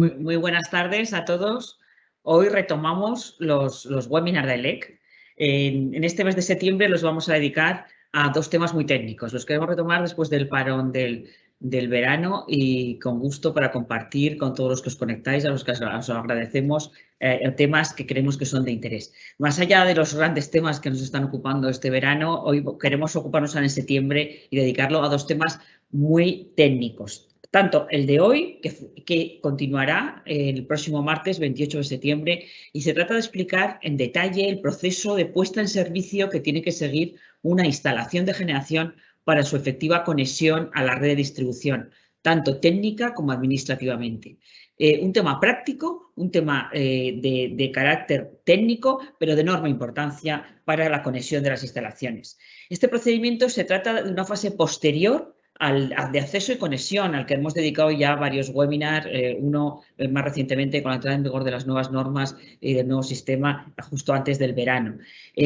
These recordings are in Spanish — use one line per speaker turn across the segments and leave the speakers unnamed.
Muy buenas tardes a todos. Hoy retomamos los webinars de ELEC. En este mes de septiembre los vamos a dedicar a dos temas muy técnicos. Los queremos retomar después del parón del verano y con gusto para compartir con todos los que os conectáis, a los que os agradecemos temas que creemos que son de interés. Más allá de los grandes temas que nos están ocupando este verano, hoy queremos ocuparnos en septiembre y dedicarlo a dos temas muy técnicos. Tanto el de hoy, que continuará el próximo martes 28 de septiembre, y se trata de explicar en detalle el proceso de puesta en servicio que tiene que seguir una instalación de generación para su efectiva conexión a la red de distribución, tanto técnica como administrativamente. Un tema práctico, un tema de carácter técnico, pero de enorme importancia para la conexión de las instalaciones. Este procedimiento se trata de una fase posterior de acceso y conexión, al que hemos dedicado ya varios webinars, uno más recientemente con la entrada en vigor de las nuevas normas y del nuevo sistema justo antes del verano.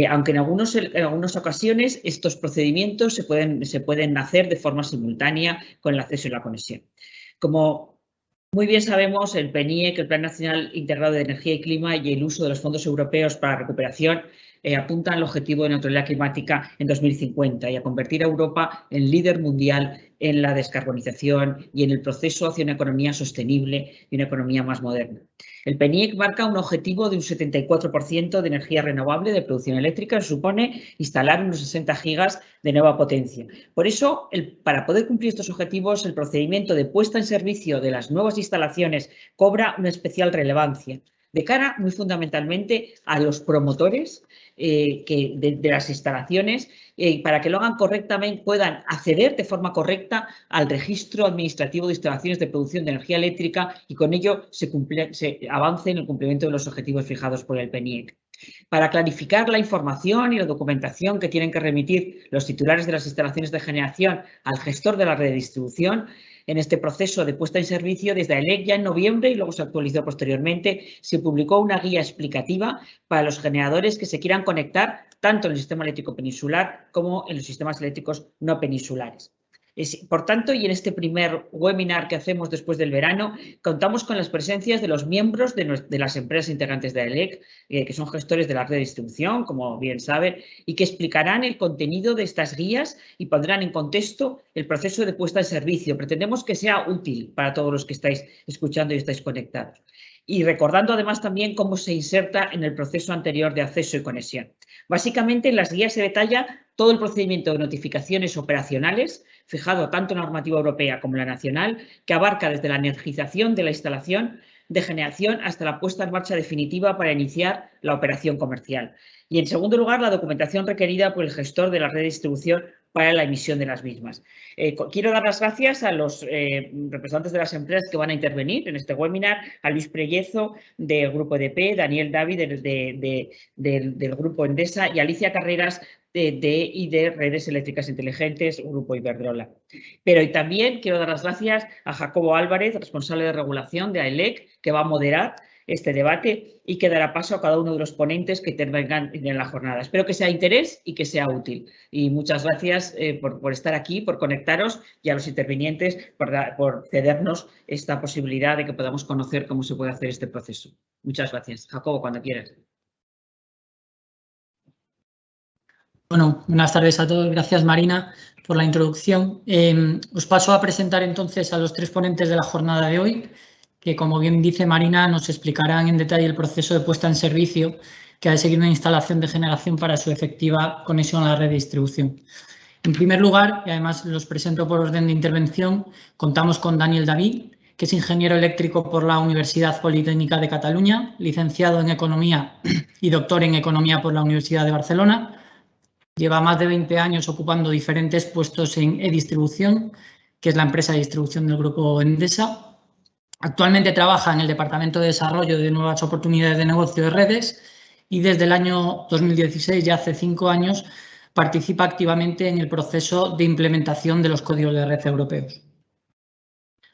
Aunque en algunas ocasiones estos procedimientos se pueden hacer de forma simultánea con el acceso y la conexión. Como muy bien sabemos, el PNIEC, el Plan Nacional Integrado de Energía y Clima, y el uso de los fondos europeos para la recuperación apuntan al objetivo de neutralidad climática en 2050 y a convertir a Europa en líder mundial en la descarbonización y en el proceso hacia una economía sostenible y una economía más moderna. El PNIEC marca un objetivo de un 74% de energía renovable de producción eléctrica, que supone instalar unos 60 gigas de nueva potencia. Por eso, para poder cumplir estos objetivos, el procedimiento de puesta en servicio de las nuevas instalaciones cobra una especial relevancia, de cara muy fundamentalmente a los promotores de las instalaciones, para que lo hagan correctamente, puedan acceder de forma correcta al registro administrativo de instalaciones de producción de energía eléctrica y con ello se avance en el cumplimiento de los objetivos fijados por el PNIEC. Para clarificar la información y la documentación que tienen que remitir los titulares de las instalaciones de generación al gestor de la red de distribución, en este proceso de puesta en servicio, desde ELEC ya en noviembre, y luego se actualizó posteriormente, se publicó una guía explicativa para los generadores que se quieran conectar tanto en el sistema eléctrico peninsular como en los sistemas eléctricos no peninsulares. Por tanto, y en este primer webinar que hacemos después del verano, contamos con las presencias de los miembros de las empresas integrantes de ELEC, que son gestores de la red de distribución, como bien saben, y que explicarán el contenido de estas guías y pondrán en contexto el proceso de puesta en servicio. Pretendemos que sea útil para todos los que estáis escuchando y estáis conectados. Y recordando además también cómo se inserta en el proceso anterior de acceso y conexión. Básicamente, en las guías se detalla todo el procedimiento de notificaciones operacionales, fijado tanto en la normativa europea como en la nacional, que abarca desde la energización de la instalación de generación hasta la puesta en marcha definitiva para iniciar la operación comercial. Y, en segundo lugar, la documentación requerida por el gestor de la red de distribución para la emisión de las mismas. Quiero dar las gracias a los representantes de las empresas que van a intervenir en este webinar, a Luis Preyezo del Grupo EDP, Daniel David del Grupo Endesa y Alicia Carreras de Redes Eléctricas Inteligentes, Grupo Iberdrola. Pero también quiero dar las gracias a Jacobo Álvarez, responsable de regulación de AELEC, que va a moderar este debate y que dará paso a cada uno de los ponentes que intervengan en la jornada. Espero que sea de interés y que sea útil. Y muchas gracias por estar aquí, por conectaros, y a los intervinientes por cedernos esta posibilidad de que podamos conocer cómo se puede hacer este proceso. Muchas gracias. Jacobo, cuando quieras.
Bueno, buenas tardes a todos. Gracias, Marina, por la introducción. Os paso a presentar entonces a los tres ponentes de la jornada de hoy, que, como bien dice Marina, nos explicarán en detalle el proceso de puesta en servicio que ha de seguir una instalación de generación para su efectiva conexión a la red de distribución. En primer lugar, y además los presento por orden de intervención, contamos con Daniel David, que es ingeniero eléctrico por la Universidad Politécnica de Cataluña, licenciado en Economía y doctor en Economía por la Universidad de Barcelona. Lleva más de 20 años ocupando diferentes puestos en E-Distribución, que es la empresa de distribución del Grupo Endesa. Actualmente trabaja en el Departamento de Desarrollo de Nuevas Oportunidades de Negocio de Redes y desde el año 2016, ya hace 5 años, participa activamente en el proceso de implementación de los códigos de red europeos.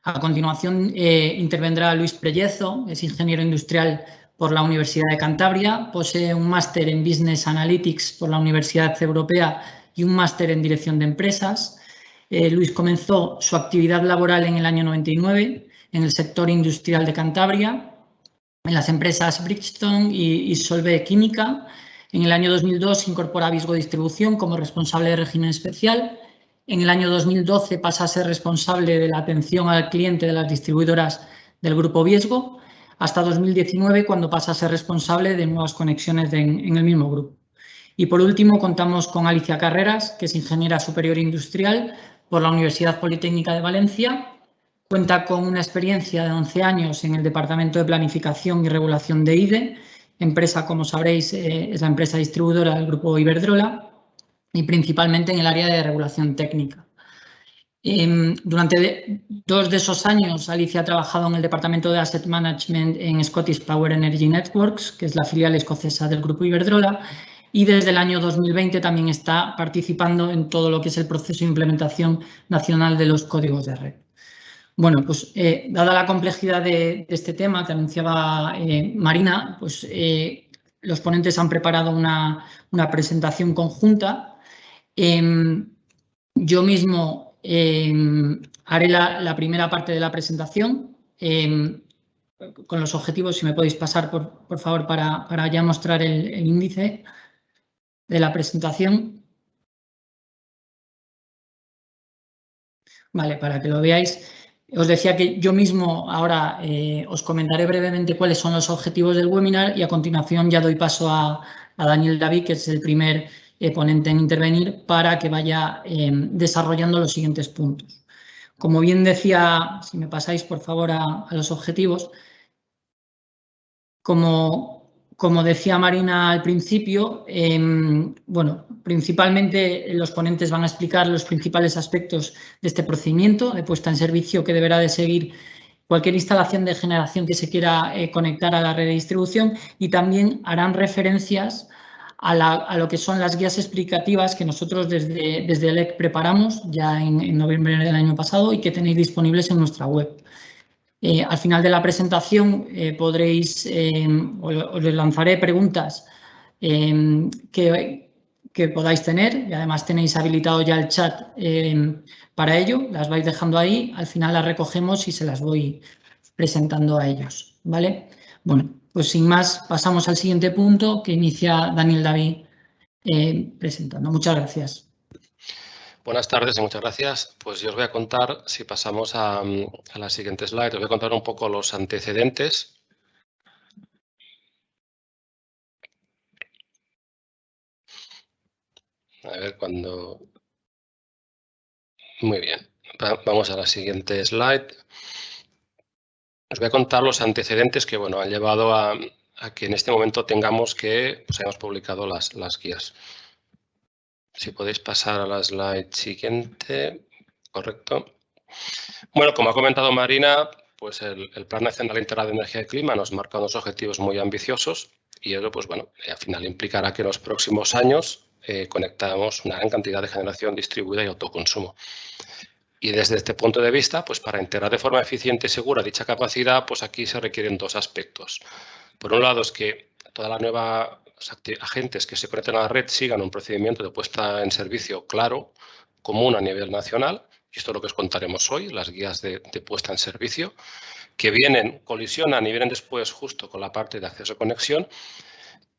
A continuación intervendrá Luis Preyezo, es ingeniero industrial por la Universidad de Cantabria, posee un máster en Business Analytics por la Universidad Europea y un máster en Dirección de Empresas. Luis comenzó su actividad laboral en el año 99 en el sector industrial de Cantabria, en las empresas Bridgestone y Solve Química. En el año 2002 se incorpora a Visgo Distribución como responsable de régimen especial. En el año 2012 pasa a ser responsable de la atención al cliente de las distribuidoras del Grupo Viesgo, hasta 2019, cuando pasa a ser responsable de nuevas conexiones en el mismo grupo. Y por último, contamos con Alicia Carreras, que es ingeniera superior industrial por la Universidad Politécnica de Valencia. Cuenta con una experiencia de 11 años en el Departamento de Planificación y Regulación de IDE. Empresa, como sabréis, es la empresa distribuidora del Grupo Iberdrola y principalmente en el área de regulación técnica. Durante 2 de esos años, Alicia ha trabajado en el Departamento de Asset Management en Scottish Power Energy Networks, que es la filial escocesa del Grupo Iberdrola, y desde el año 2020 también está participando en todo lo que es el proceso de implementación nacional de los códigos de red. Bueno, pues dada la complejidad de este tema que anunciaba Marina, pues los ponentes han preparado una presentación conjunta. Yo mismo haré la primera parte de la presentación con los objetivos, si me podéis pasar, por favor, para ya mostrar el índice de la presentación. Vale, para que lo veáis. Os decía que yo mismo ahora os comentaré brevemente cuáles son los objetivos del webinar y a continuación ya doy paso a Daniel David, que es el primer ponente en intervenir, para que vaya desarrollando los siguientes puntos. Como bien decía, si me pasáis por favor a los objetivos, como decía Marina al principio, bueno, principalmente los ponentes van a explicar los principales aspectos de este procedimiento de puesta en servicio que deberá de seguir cualquier instalación de generación que se quiera conectar a la red de distribución, y también harán referencias a lo que son las guías explicativas que nosotros desde ELEC preparamos ya en noviembre del año pasado y que tenéis disponibles en nuestra web. Al final de la presentación podréis, os lanzaré preguntas que podáis tener, y además tenéis habilitado ya el chat para ello. Las vais dejando ahí, al final las recogemos y se las voy presentando a ellos, ¿vale? Bueno, pues sin más pasamos al siguiente punto que inicia Daniel David presentando. Muchas gracias.
Buenas tardes y muchas gracias. Pues yo os voy a contar, si pasamos a la siguiente slide, os voy a contar un poco los antecedentes. A ver cuando... Muy bien, vamos a la siguiente slide. Os voy a contar los antecedentes que bueno, han llevado a que en este momento tengamos que, pues hayamos publicado las guías. Si podéis pasar a la slide siguiente, correcto. Bueno, como ha comentado Marina, pues el Plan Nacional Integral de Energía y Clima nos marca unos objetivos muy ambiciosos y eso, pues bueno, al final implicará que en los próximos años conectamos una gran cantidad de generación distribuida y autoconsumo. Y desde este punto de vista, pues para integrar de forma eficiente y segura dicha capacidad, pues aquí se requieren 2 aspectos. Por un lado es que todas las nuevas agentes que se conecten a la red sigan un procedimiento de puesta en servicio claro, común a nivel nacional. Y esto es lo que os contaremos hoy, las guías de puesta en servicio, que colisionan y vienen después justo con la parte de acceso a conexión.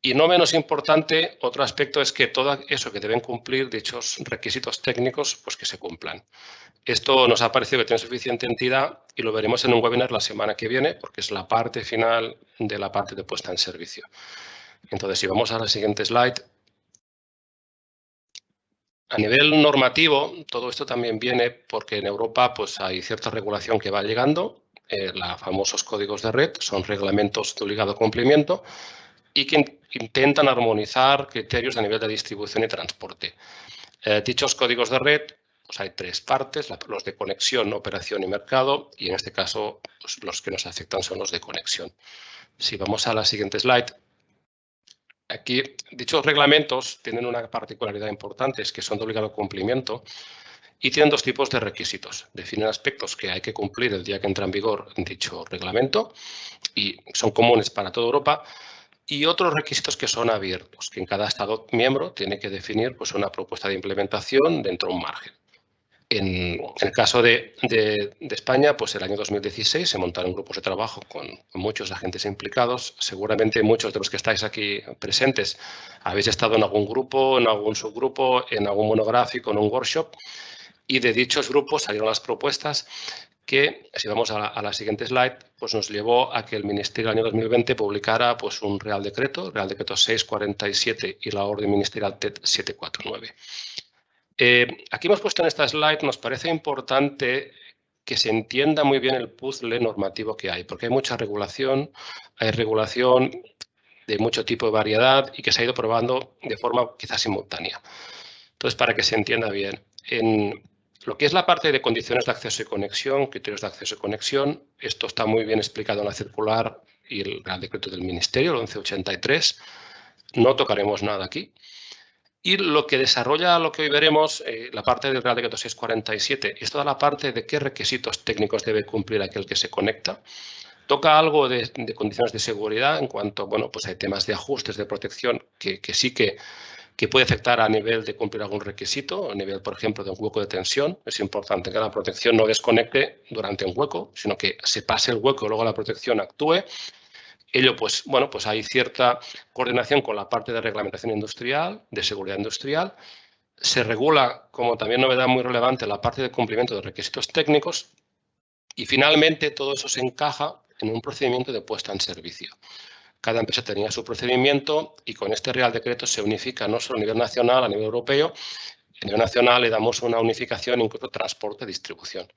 Y no menos importante, otro aspecto es que todo eso que deben cumplir, dichos requisitos técnicos, pues que se cumplan. Esto nos ha parecido que tiene suficiente entidad y lo veremos en un webinar la semana que viene, porque es la parte final de la parte de puesta en servicio. Entonces, si vamos a la siguiente slide. A nivel normativo, todo esto también viene porque en Europa pues, hay cierta regulación que va llegando. Los famosos códigos de red son reglamentos de obligado cumplimiento y que intentan armonizar criterios a nivel de distribución y transporte. Dichos códigos de red, pues hay 3 partes, los de conexión, operación y mercado, y en este caso pues, los que nos afectan son los de conexión. Si vamos a la siguiente slide. Aquí, dichos reglamentos tienen una particularidad importante, es que son de obligado cumplimiento y tienen 2 tipos de requisitos. Definen aspectos que hay que cumplir el día que entra en vigor dicho reglamento y son comunes para toda Europa, y otros requisitos que son abiertos, que en cada Estado miembro tiene que definir pues, una propuesta de implementación dentro de un margen. En el caso de España, pues el año 2016 se montaron grupos de trabajo con muchos agentes implicados. Seguramente muchos de los que estáis aquí presentes habéis estado en algún grupo, en algún subgrupo, en algún monográfico, en un workshop, y de dichos grupos salieron las propuestas que, si vamos a la siguiente slide, pues nos llevó a que el Ministerio el año 2020 publicara pues, un Real Decreto 647 y la Orden Ministerial TED 749. Aquí hemos puesto en esta slide, nos parece importante que se entienda muy bien el puzzle normativo que hay, porque hay mucha regulación, hay regulación de mucho tipo de variedad y que se ha ido probando de forma quizás simultánea. Entonces, para que se entienda bien, en lo que es la parte de condiciones de acceso y conexión, criterios de acceso y conexión, esto está muy bien explicado en la circular y el Real Decreto del Ministerio, el 1183. No tocaremos nada aquí. Y lo que desarrolla lo que hoy veremos, la parte del Real Decreto 647, es toda la parte de qué requisitos técnicos debe cumplir aquel que se conecta. Toca algo de condiciones de seguridad en cuanto, bueno, pues hay temas de ajustes, de protección que sí que puede afectar a nivel de cumplir algún requisito, a nivel, por ejemplo, de un hueco de tensión. Es importante que la protección no desconecte durante un hueco, sino que se pase el hueco y luego la protección actúe. Ello, pues, bueno, pues hay cierta coordinación con la parte de reglamentación industrial, de seguridad industrial. Se regula, como también novedad muy relevante, la parte de cumplimiento de requisitos técnicos. Y finalmente, todo eso se encaja en un procedimiento de puesta en servicio. Cada empresa tenía su procedimiento y con este Real Decreto se unifica no solo a nivel nacional, a nivel europeo. A nivel nacional le damos una unificación, incluso transporte, distribución.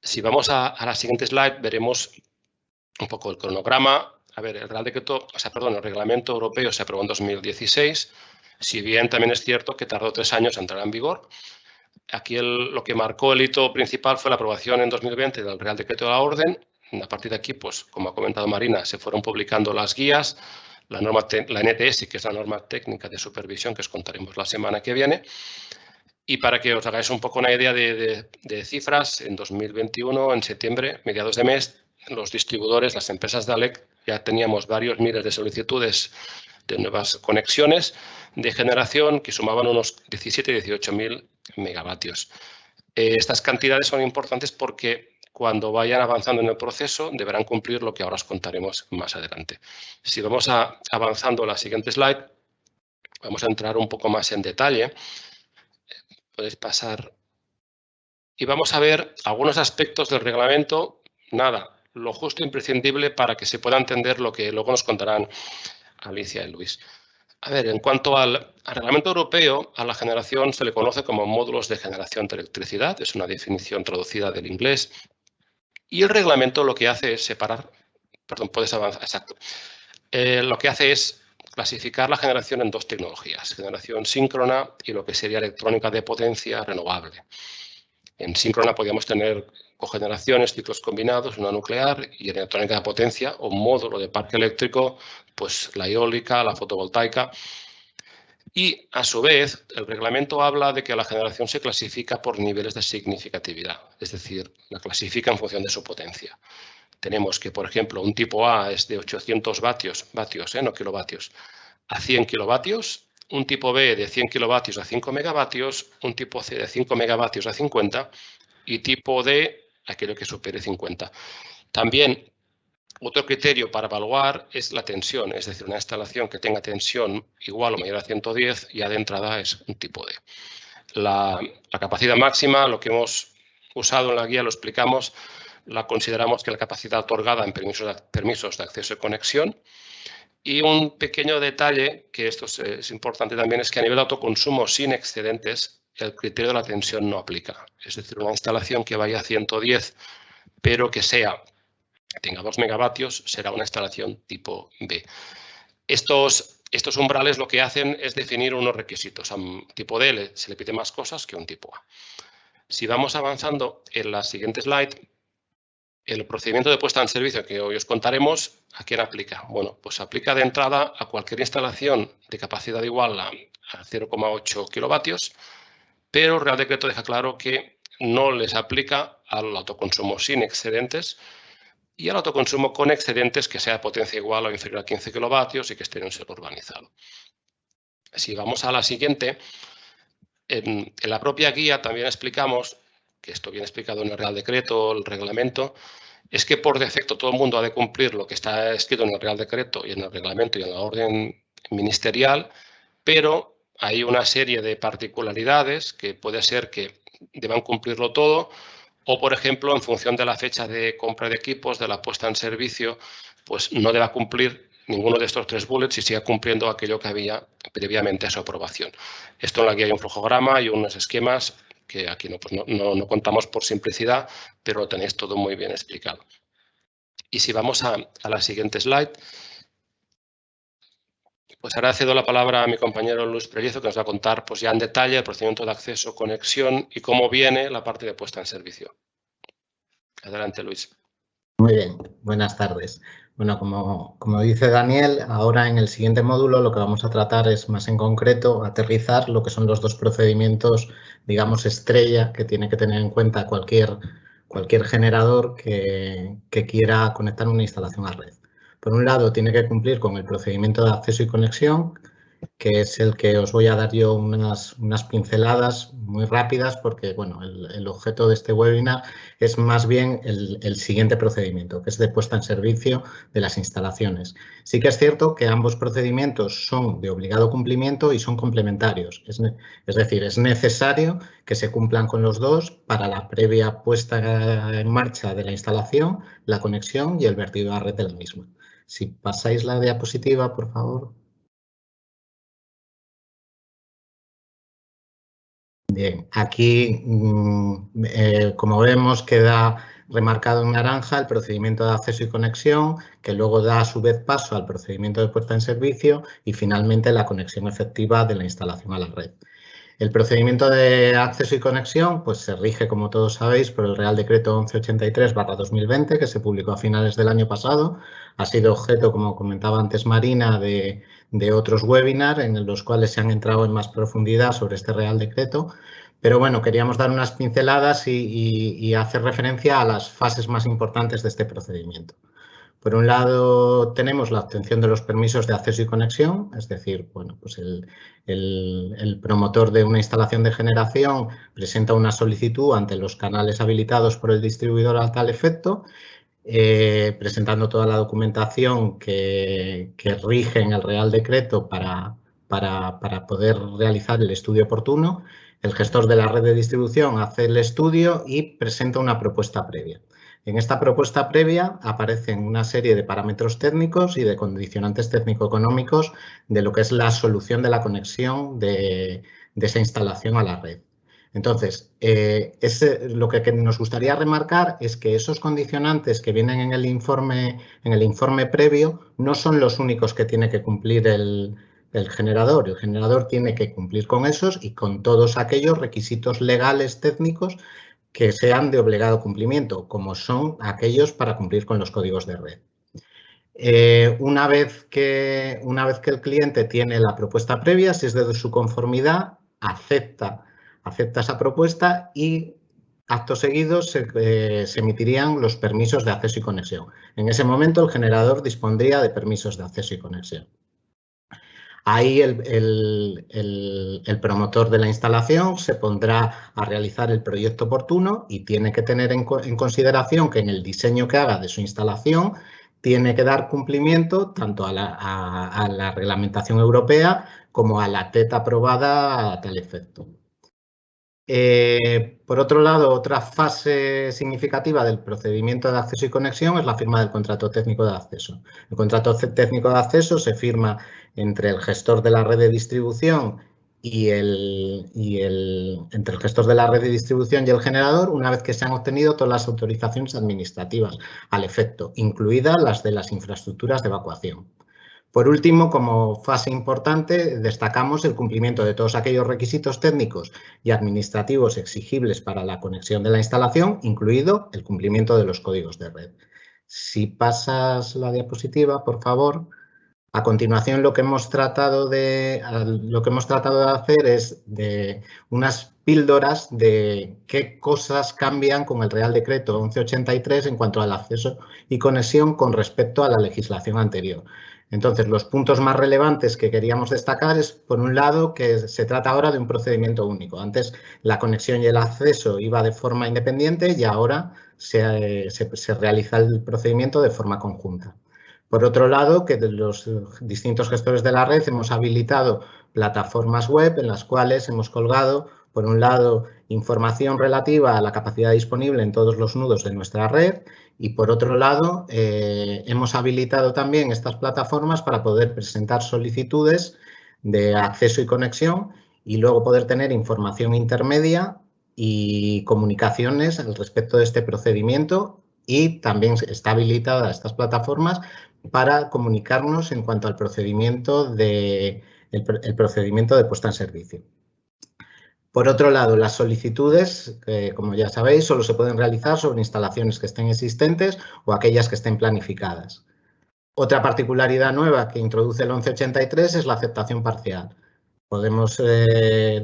Si vamos a la siguiente slide, veremos un poco el cronograma. A ver, el el reglamento europeo se aprobó en 2016, si bien también es cierto que tardó 3 años en entrar en vigor. Aquí lo que marcó el hito principal fue la aprobación en 2020 del Real Decreto de la Orden. A partir de aquí, pues, como ha comentado Marina, se fueron publicando las guías, la NTS, que es la norma técnica de supervisión que os contaremos la semana que viene. Y para que os hagáis un poco una idea de cifras, en 2021, en septiembre, mediados de mes, los distribuidores, las empresas de ALEC, ya teníamos varios miles de solicitudes de nuevas conexiones de generación que sumaban unos 17 y 18.000 megavatios. Estas cantidades son importantes porque cuando vayan avanzando en el proceso deberán cumplir lo que ahora os contaremos más adelante. Si vamos avanzando a la siguiente slide, vamos a entrar un poco más en detalle. Podéis pasar. Y vamos a ver algunos aspectos del reglamento. Nada, lo justo e imprescindible para que se pueda entender lo que luego nos contarán Alicia y Luis. A ver, en cuanto al reglamento europeo, a la generación se le conoce como módulos de generación de electricidad. Es una definición traducida del inglés. Y el reglamento lo que hace es separar, perdón, puedes avanzar, exacto. Lo que hace es clasificar la generación en 2 tecnologías, generación síncrona y lo que sería electrónica de potencia renovable. En síncrona podríamos tener cogeneraciones, ciclos combinados, una nuclear, y en electrónica de potencia o módulo de parque eléctrico, pues la eólica, la fotovoltaica. Y, a su vez, el reglamento habla de que la generación se clasifica por niveles de significatividad, es decir, la clasifica en función de su potencia. Tenemos que, por ejemplo, un tipo A es de 800 vatios, no kilovatios, a 100 kilovatios, un tipo B de 100 kilovatios a 5 megavatios, un tipo C de 5 megavatios a 50 y tipo D aquello que supere 50. También otro criterio para evaluar es la tensión, es decir, una instalación que tenga tensión igual o mayor a 110 ya de entrada es un tipo D. La capacidad máxima, lo que hemos usado en la guía, lo explicamos, la consideramos que la capacidad otorgada en permisos de acceso y conexión. Y un pequeño detalle, que esto es importante también, es que a nivel de autoconsumo sin excedentes, el criterio de la tensión no aplica. Es decir, una instalación que vaya a 110, pero que tenga 2 megavatios, será una instalación tipo B. Estos umbrales lo que hacen es definir unos requisitos. A un tipo D se le pide más cosas que a un tipo A. Si vamos avanzando en la siguiente slide, el procedimiento de puesta en servicio que hoy os contaremos, ¿a quién aplica? Bueno, pues aplica de entrada a cualquier instalación de capacidad igual a 0,8 kilovatios, pero el Real Decreto deja claro que no les aplica al autoconsumo sin excedentes y al autoconsumo con excedentes que sea de potencia igual o inferior a 15 kilovatios y que esté en un suelo urbanizado. Si vamos a la siguiente, en la propia guía también explicamos que esto viene explicado en el Real Decreto, el reglamento, es que por defecto todo el mundo ha de cumplir lo que está escrito en el Real Decreto y en el reglamento y en la orden ministerial, pero hay una serie de particularidades que puede ser que deban cumplirlo todo o, por ejemplo, en función de la fecha de compra de equipos, de la puesta en servicio, pues no deba cumplir ninguno de estos 3 bullets y siga cumpliendo aquello que había previamente a su aprobación. Esto en la guía hay un flujograma y unos esquemas que aquí no contamos por simplicidad, pero lo tenéis todo muy bien explicado. Y si vamos a la siguiente slide, pues ahora cedo la palabra a mi compañero Luis Prellizo, que nos va a contar pues, ya en detalle el procedimiento de acceso, conexión y cómo viene la parte de puesta en servicio. Adelante, Luis.
Muy bien, buenas tardes. Bueno, como dice Daniel, ahora en el siguiente módulo lo que vamos a tratar es más en concreto aterrizar lo que son los 2 procedimientos, digamos, estrella que tiene que tener en cuenta cualquier generador que quiera conectar una instalación a red. Por un lado, tiene que cumplir con el procedimiento de acceso y conexión, que es el que os voy a dar yo unas pinceladas muy rápidas porque, bueno, el objeto de este webinar es más bien el siguiente procedimiento, que es de puesta en servicio de las instalaciones. Sí que es cierto que ambos procedimientos son de obligado cumplimiento y son complementarios, es decir, es necesario que se cumplan con los dos para la previa puesta en marcha de la instalación, la conexión y el vertido a red de la misma. Si pasáis la diapositiva, por favor. Bien, aquí, como vemos, queda remarcado en naranja el procedimiento de acceso y conexión, que luego da a su vez paso al procedimiento de puesta en servicio y finalmente la conexión efectiva de la instalación a la red. El procedimiento de acceso y conexión pues, se rige, como todos sabéis, por el Real Decreto 1183/2020, que se publicó a finales del año pasado. Ha sido objeto, como comentaba antes Marina, de otros webinars en los cuales se han entrado en más profundidad sobre este Real Decreto. Pero bueno, queríamos dar unas pinceladas y hacer referencia a las fases más importantes de este procedimiento. Por un lado, tenemos la obtención de los permisos de acceso y conexión, es decir, bueno, pues el promotor de una instalación de generación presenta una solicitud ante los canales habilitados por el distribuidor a tal efecto, presentando toda la documentación que rige en el Real Decreto para poder realizar el estudio oportuno. El gestor de la red de distribución hace el estudio y presenta una propuesta previa. En esta propuesta previa aparecen una serie de parámetros técnicos y de condicionantes técnico-económicos de lo que es la solución de la conexión de esa instalación a la red. Entonces, lo que nos gustaría remarcar es que esos condicionantes que vienen en el informe previo no son los únicos que tiene que cumplir el generador. El generador tiene que cumplir con esos y con todos aquellos requisitos legales técnicos que sean de obligado cumplimiento, como son aquellos para cumplir con los códigos de red. Una vez que el cliente tiene la propuesta previa, si es de su conformidad, acepta esa propuesta y acto seguido se emitirían los permisos de acceso y conexión. En ese momento el generador dispondría de permisos de acceso y conexión. Ahí el promotor de la instalación se pondrá a realizar el proyecto oportuno y tiene que tener en consideración que en el diseño que haga de su instalación tiene que dar cumplimiento tanto a la reglamentación europea como a la TET aprobada a tal efecto. Por otro lado, otra fase significativa del procedimiento de acceso y conexión es la firma del contrato técnico de acceso. El contrato técnico de acceso se firma entre el gestor de la red de distribución entre el gestor de la red de distribución y el generador una vez que se han obtenido todas las autorizaciones administrativas al efecto, incluidas las de las infraestructuras de evacuación. Por último, como fase importante, destacamos el cumplimiento de todos aquellos requisitos técnicos y administrativos exigibles para la conexión de la instalación, incluido el cumplimiento de los códigos de red. Si pasas la diapositiva, por favor. A continuación, lo que hemos tratado de hacer es de unas píldoras de qué cosas cambian con el Real Decreto 1183 en cuanto al acceso y conexión con respecto a la legislación anterior. Entonces, los puntos más relevantes que queríamos destacar es, por un lado, que se trata ahora de un procedimiento único. Antes la conexión y el acceso iba de forma independiente y ahora se realiza el procedimiento de forma conjunta. Por otro lado, que de los distintos gestores de la red hemos habilitado plataformas web en las cuales hemos colgado, por un lado, información relativa a la capacidad disponible en todos los nudos de nuestra red y, por otro lado, hemos habilitado también estas plataformas para poder presentar solicitudes de acceso y conexión y luego poder tener información intermedia y comunicaciones al respecto de este procedimiento, y también está habilitada estas plataformas para comunicarnos en cuanto al procedimiento el procedimiento de puesta en servicio. Por otro lado, las solicitudes, como ya sabéis, solo se pueden realizar sobre instalaciones que estén existentes o aquellas que estén planificadas. Otra particularidad nueva que introduce el 1183 es la aceptación parcial. Podemos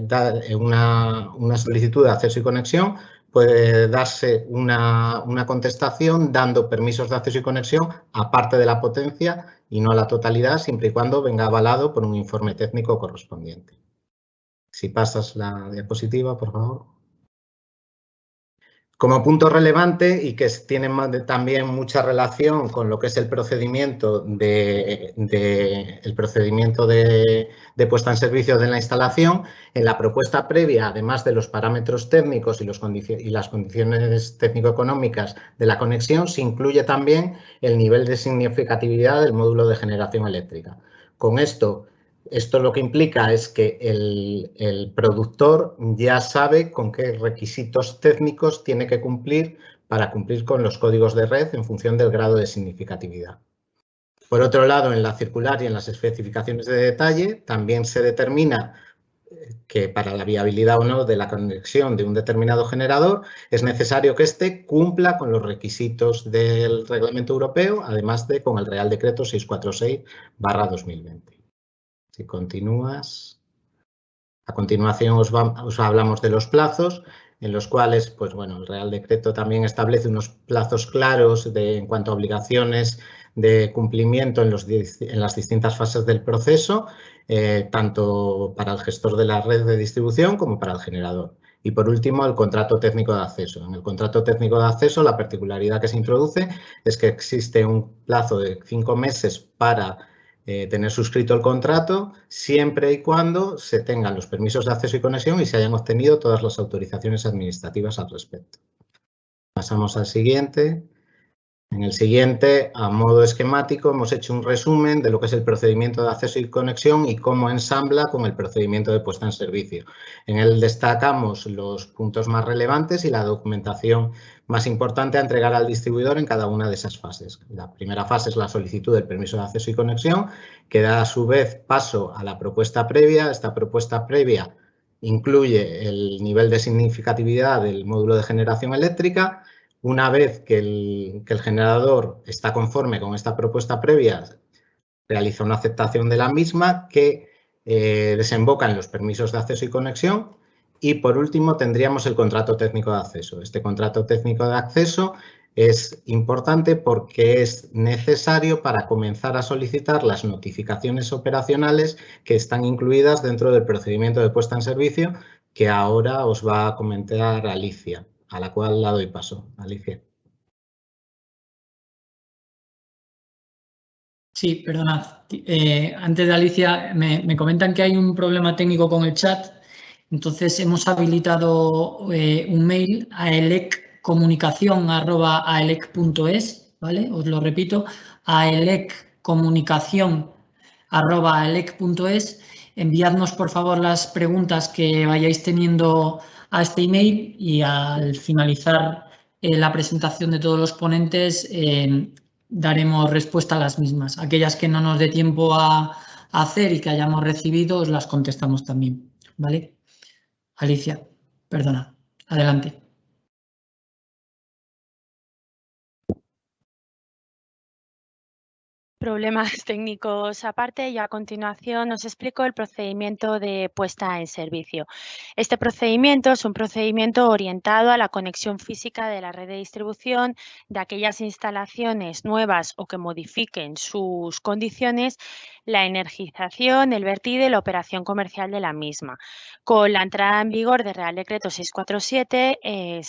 dar una solicitud de acceso y conexión, puede darse una contestación dando permisos de acceso y conexión a parte de la potencia y no a la totalidad, siempre y cuando venga avalado por un informe técnico correspondiente. Si pasas la diapositiva, por favor. Como punto relevante y que tiene también mucha relación con lo que es el procedimiento de puesta en servicio de la instalación, en la propuesta previa, además de los parámetros técnicos y las condiciones técnico-económicas de la conexión, se incluye también el nivel de significatividad del módulo de generación eléctrica. Con esto lo que implica es que el productor ya sabe con qué requisitos técnicos tiene que cumplir para cumplir con los códigos de red en función del grado de significatividad. Por otro lado, en la circular y en las especificaciones de detalle también se determina que para la viabilidad o no de la conexión de un determinado generador es necesario que éste cumpla con los requisitos del Reglamento Europeo, además de con el Real Decreto 646/2020. Si continúas. A continuación os hablamos de los plazos, en los cuales, pues bueno, el Real Decreto también establece unos plazos claros en cuanto a obligaciones de cumplimiento en las distintas fases del proceso, tanto para el gestor de la red de distribución como para el generador. Y por último, el contrato técnico de acceso. En el contrato técnico de acceso, la particularidad que se introduce es que existe un plazo de 5 meses para tener suscrito el contrato, siempre y cuando se tengan los permisos de acceso y conexión y se hayan obtenido todas las autorizaciones administrativas al respecto. Pasamos al siguiente. En el siguiente, a modo esquemático, hemos hecho un resumen de lo que es el procedimiento de acceso y conexión y cómo ensambla con el procedimiento de puesta en servicio. En él destacamos los puntos más relevantes y la documentación más importante a entregar al distribuidor en cada una de esas fases. La primera fase es la solicitud del permiso de acceso y conexión, que da a su vez paso a la propuesta previa. Esta propuesta previa incluye el nivel de significatividad del módulo de generación eléctrica. Una vez que el generador está conforme con esta propuesta previa, realiza una aceptación de la misma que desemboca en los permisos de acceso y conexión. Y por último tendríamos el contrato técnico de acceso. Este contrato técnico de acceso es importante porque es necesario para comenzar a solicitar las notificaciones operacionales que están incluidas dentro del procedimiento de puesta en servicio, que ahora os va a comentar Alicia, a la cual la doy paso. Alicia.
Sí, perdonad. Antes de Alicia, me comentan que hay un problema técnico con el chat. Entonces, hemos habilitado un mail a eleccomunicacion@aelec.es, ¿vale? Os lo repito, aeleccomunicacion@aelec.es. Enviadnos, por favor, las preguntas que vayáis teniendo a este email y al finalizar la presentación de todos los ponentes daremos respuesta a las mismas. Aquellas que no nos dé tiempo a hacer y que hayamos recibido, os las contestamos también, ¿vale? Alicia, perdona, adelante.
Problemas técnicos aparte, y a continuación os explico el procedimiento de puesta en servicio. Este procedimiento es un procedimiento orientado a la conexión física de la red de distribución de aquellas instalaciones nuevas o que modifiquen sus condiciones, la energización, el vertido y la operación comercial de la misma. Con la entrada en vigor del Real Decreto 647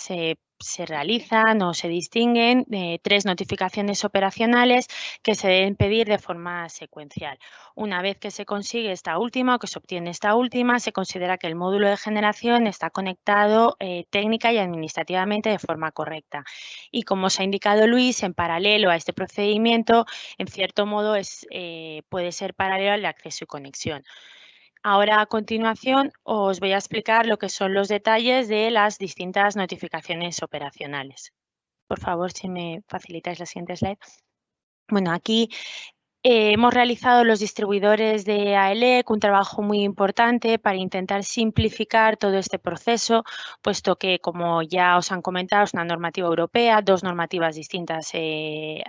se realizan o se distinguen 3 notificaciones operacionales que se deben pedir de forma secuencial. Una vez que se consigue esta última o que se obtiene esta última, se considera que el módulo de generación está conectado técnica y administrativamente de forma correcta. Y como os ha indicado Luis, en paralelo a este procedimiento, en cierto modo puede ser paralelo al de acceso y conexión. Ahora, a continuación, os voy a explicar lo que son los detalles de las distintas notificaciones operacionales. Por favor, si me facilitáis la siguiente slide. Bueno, aquí hemos realizado los distribuidores de AELEC un trabajo muy importante para intentar simplificar todo este proceso, puesto que, como ya os han comentado, es una normativa europea, 2 normativas distintas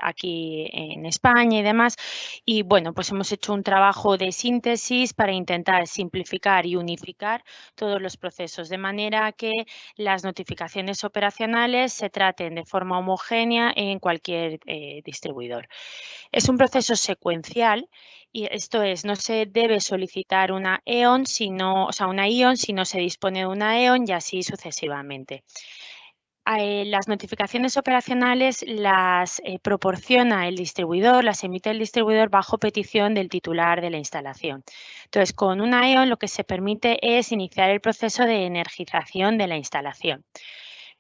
aquí en España y demás. Y bueno, pues hemos hecho un trabajo de síntesis para intentar simplificar y unificar todos los procesos, de manera que las notificaciones operacionales se traten de forma homogénea en cualquier distribuidor. Es un proceso secuencial y esto es, no se debe solicitar una EON, una ION si no se dispone de una EON y así sucesivamente. Las notificaciones operacionales las proporciona el distribuidor, las emite el distribuidor bajo petición del titular de la instalación. Entonces, con una EON lo que se permite es iniciar el proceso de energización de la instalación.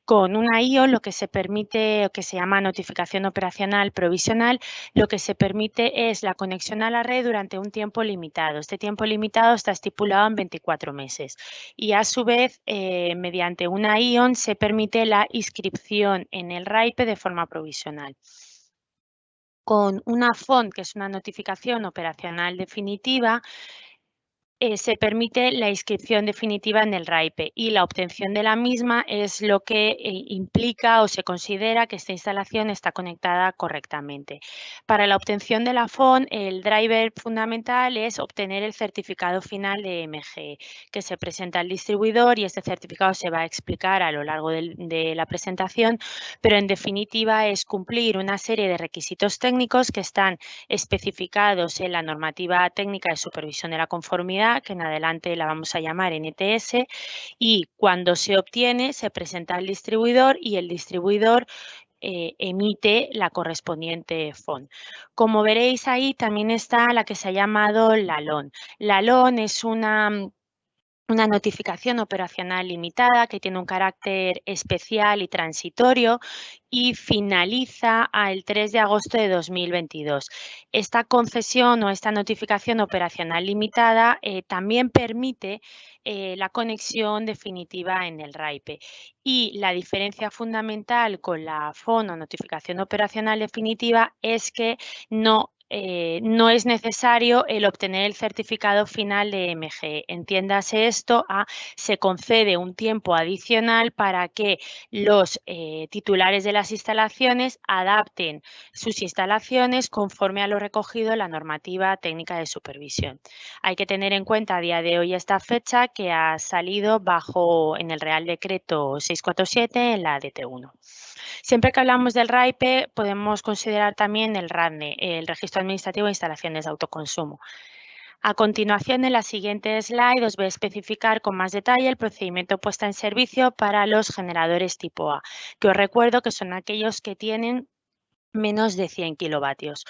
Con una ION lo que se permite, o que se llama notificación operacional provisional, lo que se permite es la conexión a la red durante un tiempo limitado. Este tiempo limitado está estipulado en 24 meses. Y a su vez, mediante una ION se permite la inscripción en el RAIPE de forma provisional. Con una FON, que es una notificación operacional definitiva, se permite la inscripción definitiva en el RAIPE y la obtención de la misma es lo que implica o se considera que esta instalación está conectada correctamente. Para la obtención de la FON, el driver fundamental es obtener el certificado final de MGE, que se presenta al distribuidor, y este certificado se va a explicar a lo largo de la presentación, pero en definitiva es cumplir una serie de requisitos técnicos que están especificados en la normativa técnica de supervisión de la conformidad, que en adelante la vamos a llamar NTS, y cuando se obtiene se presenta al distribuidor y el distribuidor emite la correspondiente FON. Como veréis ahí también está la que se ha llamado la LON. La LON es una notificación operacional limitada que tiene un carácter especial y transitorio y finaliza el 3 de agosto de 2022. Esta concesión o esta notificación operacional limitada también permite la conexión definitiva en el RAIPE. Y la diferencia fundamental con la FON o notificación operacional definitiva es que no es necesario el obtener el certificado final de MGE. Entiéndase esto se concede un tiempo adicional para que los titulares de las instalaciones adapten sus instalaciones conforme a lo recogido en la normativa técnica de supervisión. Hay que tener en cuenta a día de hoy esta fecha que ha salido en el Real Decreto 647 en la DT1. Siempre que hablamos del RAIPE podemos considerar también el RADNE, el Registro Administrativo de Instalaciones de Autoconsumo. A continuación, en la siguiente slide os voy a especificar con más detalle el procedimiento puesta en servicio para los generadores tipo A, que os recuerdo que son aquellos que tienen menos de 100 kilovatios.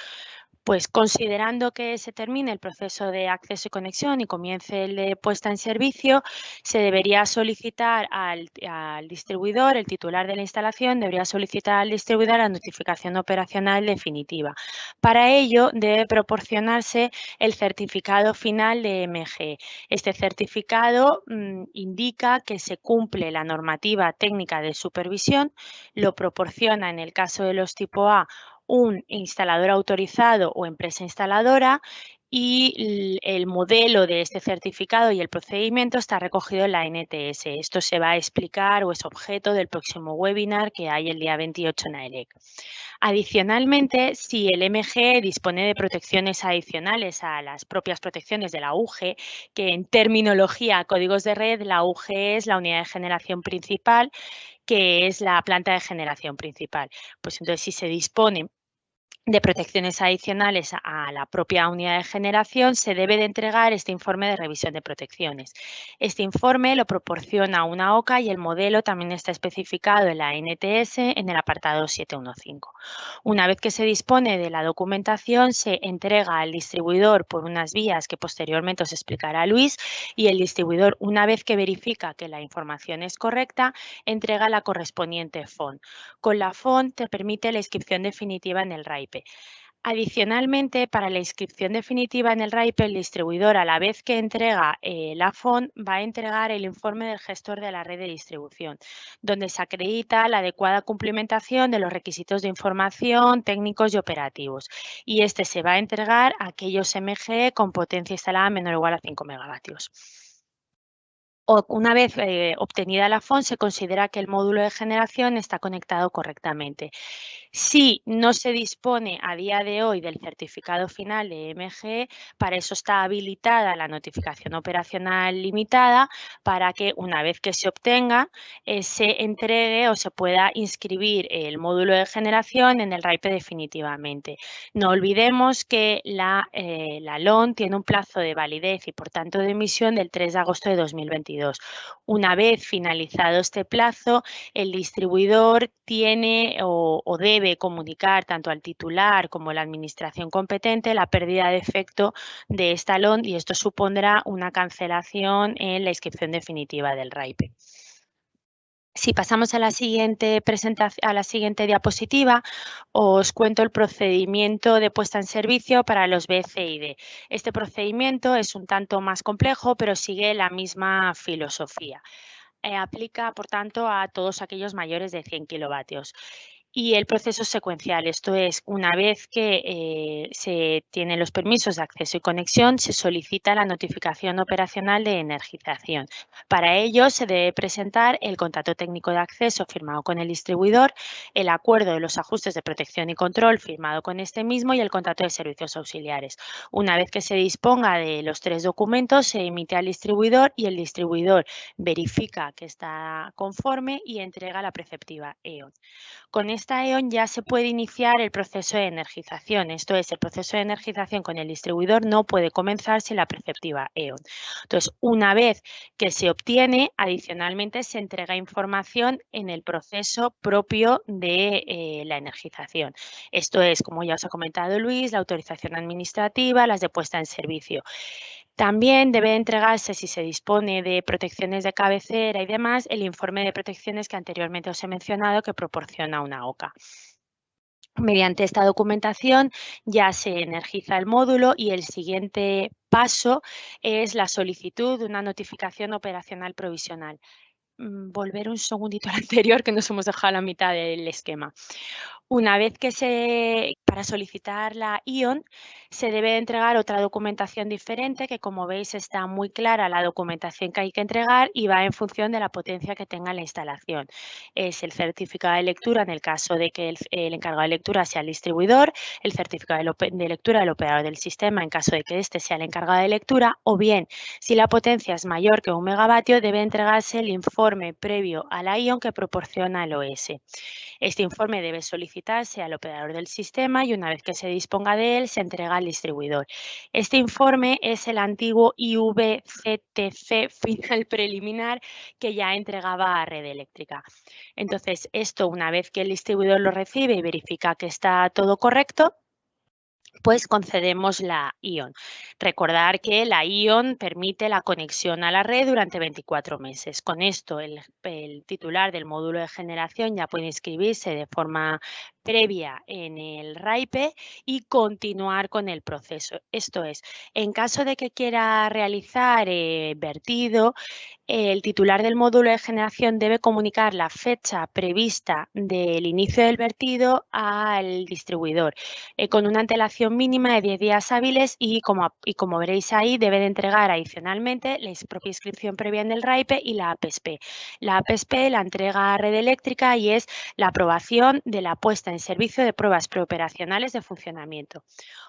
Pues considerando que se termine el proceso de acceso y conexión y comience el de puesta en servicio, se debería solicitar al distribuidor, el titular de la instalación, debería solicitar al distribuidor la notificación operacional definitiva. Para ello debe proporcionarse el certificado final de MGE. Este certificado indica que se cumple la normativa técnica de supervisión, lo proporciona en el caso de los tipo A un instalador autorizado o empresa instaladora y el modelo de este certificado y el procedimiento está recogido en la NTS. Esto se va a explicar o es objeto del próximo webinar que hay el día 28 en AELEC. Adicionalmente, si el MG dispone de protecciones adicionales a las propias protecciones de la UG, que en terminología códigos de red, la UG es la unidad de generación principal, que es la planta de generación principal. Pues entonces, si se dispone de protecciones adicionales a la propia unidad de generación, se debe de entregar este informe de revisión de protecciones. Este informe lo proporciona una OCA y el modelo también está especificado en la NTS en el apartado 715. Una vez que se dispone de la documentación, se entrega al distribuidor por unas vías que posteriormente os explicará Luis, y el distribuidor, una vez que verifica que la información es correcta, entrega la correspondiente FON. Con la FON te permite la inscripción definitiva en el RAIPE. Adicionalmente, para la inscripción definitiva en el RAIPE, el distribuidor, a la vez que entrega la FON, va a entregar el informe del gestor de la red de distribución, donde se acredita la adecuada cumplimentación de los requisitos de información técnicos y operativos. Y este se va a entregar a aquellos MG con potencia instalada menor o igual a 5 megavatios. Una vez obtenida la FON, se considera que el módulo de generación está conectado correctamente. Si no se dispone a día de hoy del certificado final de MG, para eso está habilitada la notificación operacional limitada, para que una vez que se obtenga, se entregue o se pueda inscribir el módulo de generación en el RAIPE definitivamente. No olvidemos que la LON tiene un plazo de validez y por tanto de emisión del 3 de agosto de 2022. Una vez finalizado este plazo, el distribuidor tiene o debe comunicar tanto al titular como a la administración competente la pérdida de efecto de esta LON, y esto supondrá una cancelación en la inscripción definitiva del RAIPE. Si pasamos a la siguiente diapositiva, os cuento el procedimiento de puesta en servicio para los BCID. Este procedimiento es un tanto más complejo, pero sigue la misma filosofía. Aplica, por tanto, a todos aquellos mayores de 100 kilovatios. Y el proceso es secuencial, esto es, una vez que se tienen los permisos de acceso y conexión, se solicita la notificación operacional de energización. Para ello, se debe presentar el contrato técnico de acceso firmado con el distribuidor, el acuerdo de los ajustes de protección y control firmado con este mismo y el contrato de servicios auxiliares. Una vez que se disponga de los tres documentos, se emite al distribuidor y el distribuidor verifica que está conforme y entrega la preceptiva EON. Con esta EON ya se puede iniciar el proceso de energización. Esto es, el proceso de energización con el distribuidor no puede comenzar sin la preceptiva EON. Entonces, una vez que se obtiene, adicionalmente se entrega información en el proceso propio de la energización. Esto es, como ya os ha comentado Luis, la autorización administrativa, las de puesta en servicio. También debe entregarse, si se dispone de protecciones de cabecera y demás, el informe de protecciones que anteriormente os he mencionado que proporciona una OCA. Mediante esta documentación ya se energiza el módulo y el siguiente paso es la solicitud de una notificación operacional provisional. Volver un segundito al anterior, que nos hemos dejado a la mitad del esquema. Una vez que para solicitar la ION, se debe entregar otra documentación diferente que, como veis, está muy clara la documentación que hay que entregar y va en función de la potencia que tenga la instalación. Es el certificado de lectura en el caso de que el encargado de lectura sea el distribuidor, el certificado de lectura del operador del sistema en caso de que éste sea el encargado de lectura, o bien, si la potencia es mayor que 1 megavatio, debe entregarse el informe previo a la ION que proporciona el OS. Este informe debe solicitarse al operador del sistema y una vez que se disponga de él, se entrega al distribuidor. Este informe es el antiguo IVCTC final preliminar que ya entregaba a Red Eléctrica. Entonces, esto, una vez que el distribuidor lo recibe y verifica que está todo correcto, pues concedemos la ION. Recordar que la ION permite la conexión a la red durante 24 meses. Con esto, el titular del módulo de generación ya puede inscribirse de forma previa en el RAIPE y continuar con el proceso. Esto es, en caso de que quiera realizar vertido, el titular del módulo de generación debe comunicar la fecha prevista del inicio del vertido al distribuidor con una antelación mínima de 10 días hábiles y como veréis ahí, debe de entregar adicionalmente la propia inscripción previa en el RAIPE y la APSP. La APSP la entrega a Red Eléctrica y es la aprobación de la puesta en servicio de pruebas preoperacionales de funcionamiento.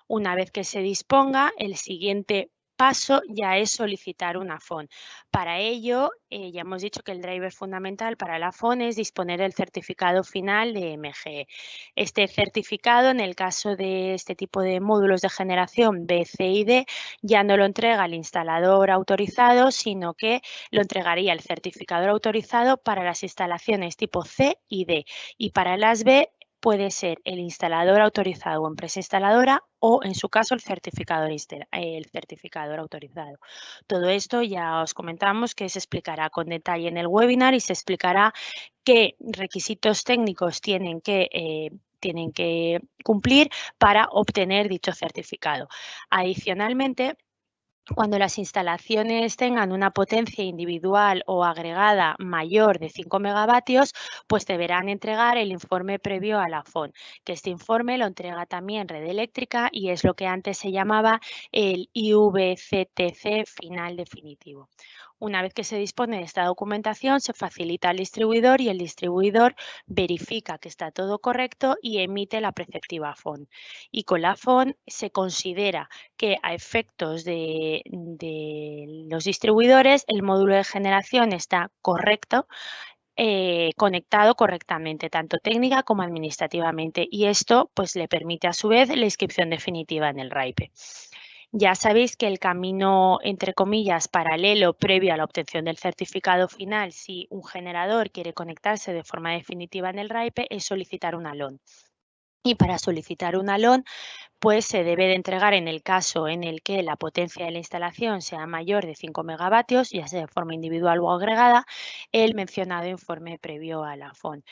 Una vez que se disponga, el siguiente paso ya es solicitar una FON. Para ello, ya hemos dicho que el driver fundamental para la FON es disponer del certificado final de MGE. Este certificado, en el caso de este tipo de módulos de generación B, C y D, ya no lo entrega el instalador autorizado, sino que lo entregaría el certificador autorizado para las instalaciones tipo C y D. Y para las B, puede ser el instalador autorizado o empresa instaladora o, en su caso, el certificador autorizado. Todo esto ya os comentamos que se explicará con detalle en el webinar y se explicará qué requisitos técnicos tienen que cumplir para obtener dicho certificado. Adicionalmente, cuando las instalaciones tengan una potencia individual o agregada mayor de 5 megavatios, pues deberán entregar el informe previo a la FON, que este informe lo entrega también Red Eléctrica y es lo que antes se llamaba el IVCTC final definitivo. Una vez que se dispone de esta documentación, se facilita al distribuidor y el distribuidor verifica que está todo correcto y emite la preceptiva FON. Y con la FON se considera que a efectos de los distribuidores el módulo de generación está correcto, conectado correctamente, tanto técnica como administrativamente, y esto pues le permite a su vez la inscripción definitiva en el RAIPE. Ya sabéis que el camino, entre comillas, paralelo previo a la obtención del certificado final, si un generador quiere conectarse de forma definitiva en el RAIPE, es solicitar una LON. Y para solicitar una LON, pues se debe de entregar en el caso en el que la potencia de la instalación sea mayor de 5 megavatios, ya sea de forma individual o agregada, el mencionado informe previo a la FON.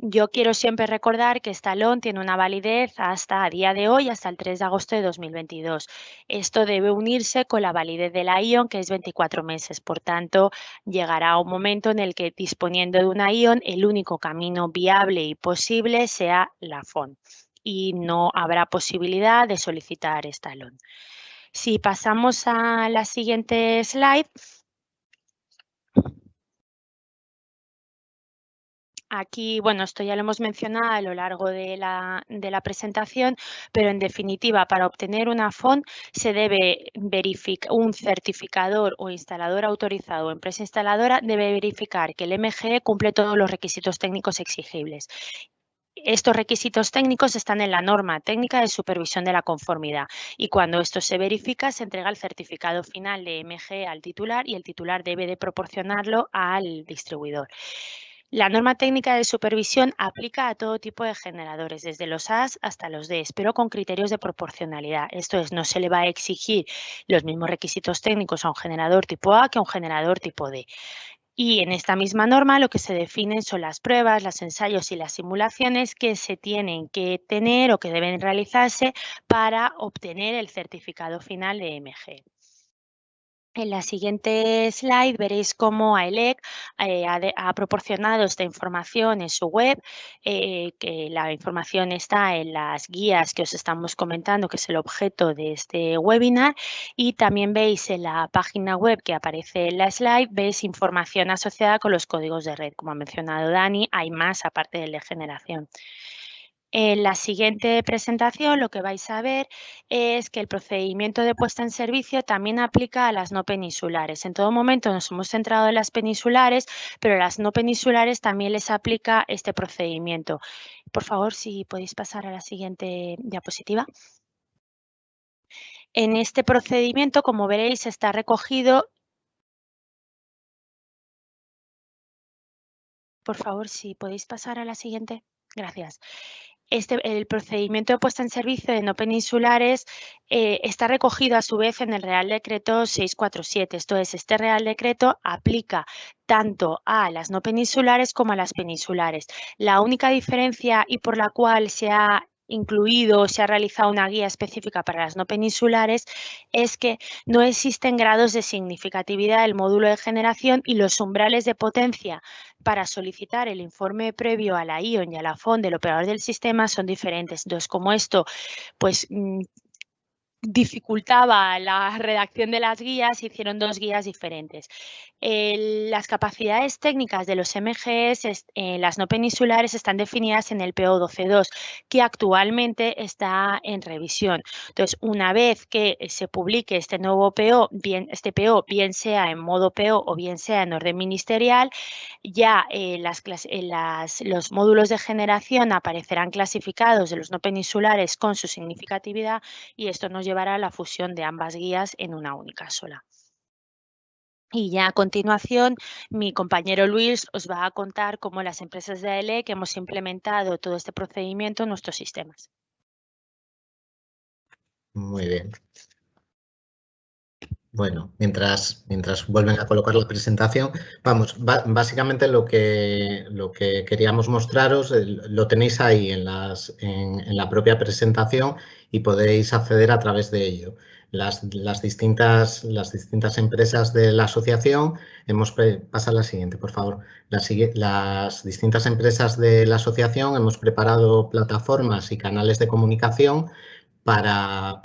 Yo quiero siempre recordar que esta LON tiene una validez hasta a día de hoy, hasta el 3 de agosto de 2022. Esto debe unirse con la validez de la ION, que es 24 meses. Por tanto, llegará un momento en el que, disponiendo de una ION, el único camino viable y posible sea la FON y no habrá posibilidad de solicitar esta LON. Si pasamos a la siguiente slide. Aquí, bueno, esto ya lo hemos mencionado a lo largo de la presentación, pero en definitiva, para obtener una FON se debe verificar, un certificador o instalador autorizado o empresa instaladora debe verificar que el MGE cumple todos los requisitos técnicos exigibles. Estos requisitos técnicos están en la norma técnica de supervisión de la conformidad y cuando esto se verifica se entrega el certificado final de MGE al titular y el titular debe de proporcionarlo al distribuidor. La norma técnica de supervisión aplica a todo tipo de generadores, desde los A's hasta los D's, pero con criterios de proporcionalidad. Esto es, no se le va a exigir los mismos requisitos técnicos a un generador tipo A que a un generador tipo D. Y en esta misma norma lo que se definen son las pruebas, los ensayos y las simulaciones que se tienen que tener o que deben realizarse para obtener el certificado final de MGE. En la siguiente slide veréis cómo AELEC ha proporcionado esta información en su web, que la información está en las guías que os estamos comentando, que es el objeto de este webinar, y también veis en la página web que aparece en la slide, veis información asociada con los códigos de red. Como ha mencionado Dani, hay más aparte del de generación. En la siguiente presentación lo que vais a ver es que el procedimiento de puesta en servicio también aplica a las no peninsulares. En todo momento nos hemos centrado en las peninsulares, pero a las no peninsulares también les aplica este procedimiento. Por favor, si podéis pasar a la siguiente diapositiva. En este procedimiento, como veréis, está recogido. Por favor, si podéis pasar a la siguiente. Gracias. el procedimiento de puesta en servicio de no peninsulares está recogido a su vez en el Real Decreto 647. Esto es, este Real Decreto aplica tanto a las no peninsulares como a las peninsulares. La única diferencia y por la cual se ha incluido o se ha realizado una guía específica para las no peninsulares es que no existen grados de significatividad del módulo de generación y los umbrales de potencia para solicitar el informe previo a la ION y a la FON del operador del sistema son diferentes. Entonces, como esto pues dificultaba la redacción de las guías, hicieron dos guías diferentes. Las capacidades técnicas de los MGS, las no peninsulares, están definidas en el PO 12.2, que actualmente está en revisión. Entonces, una vez que se publique este nuevo PO, bien sea en modo PO o bien sea en orden ministerial, ya los módulos de generación aparecerán clasificados de los no peninsulares con su significatividad y esto nos llevará a la fusión de ambas guías en una única sola. Y ya a continuación, mi compañero Luis os va a contar cómo las empresas de AELEC hemos implementado todo este procedimiento en nuestros sistemas.
Muy bien. Bueno, mientras vuelven a colocar la presentación, vamos, básicamente lo que queríamos mostraros lo tenéis ahí en la propia presentación y podéis acceder a través de ello. Las distintas empresas de la asociación, pasa la siguiente, por favor. Las distintas empresas de la asociación hemos preparado plataformas y canales de comunicación para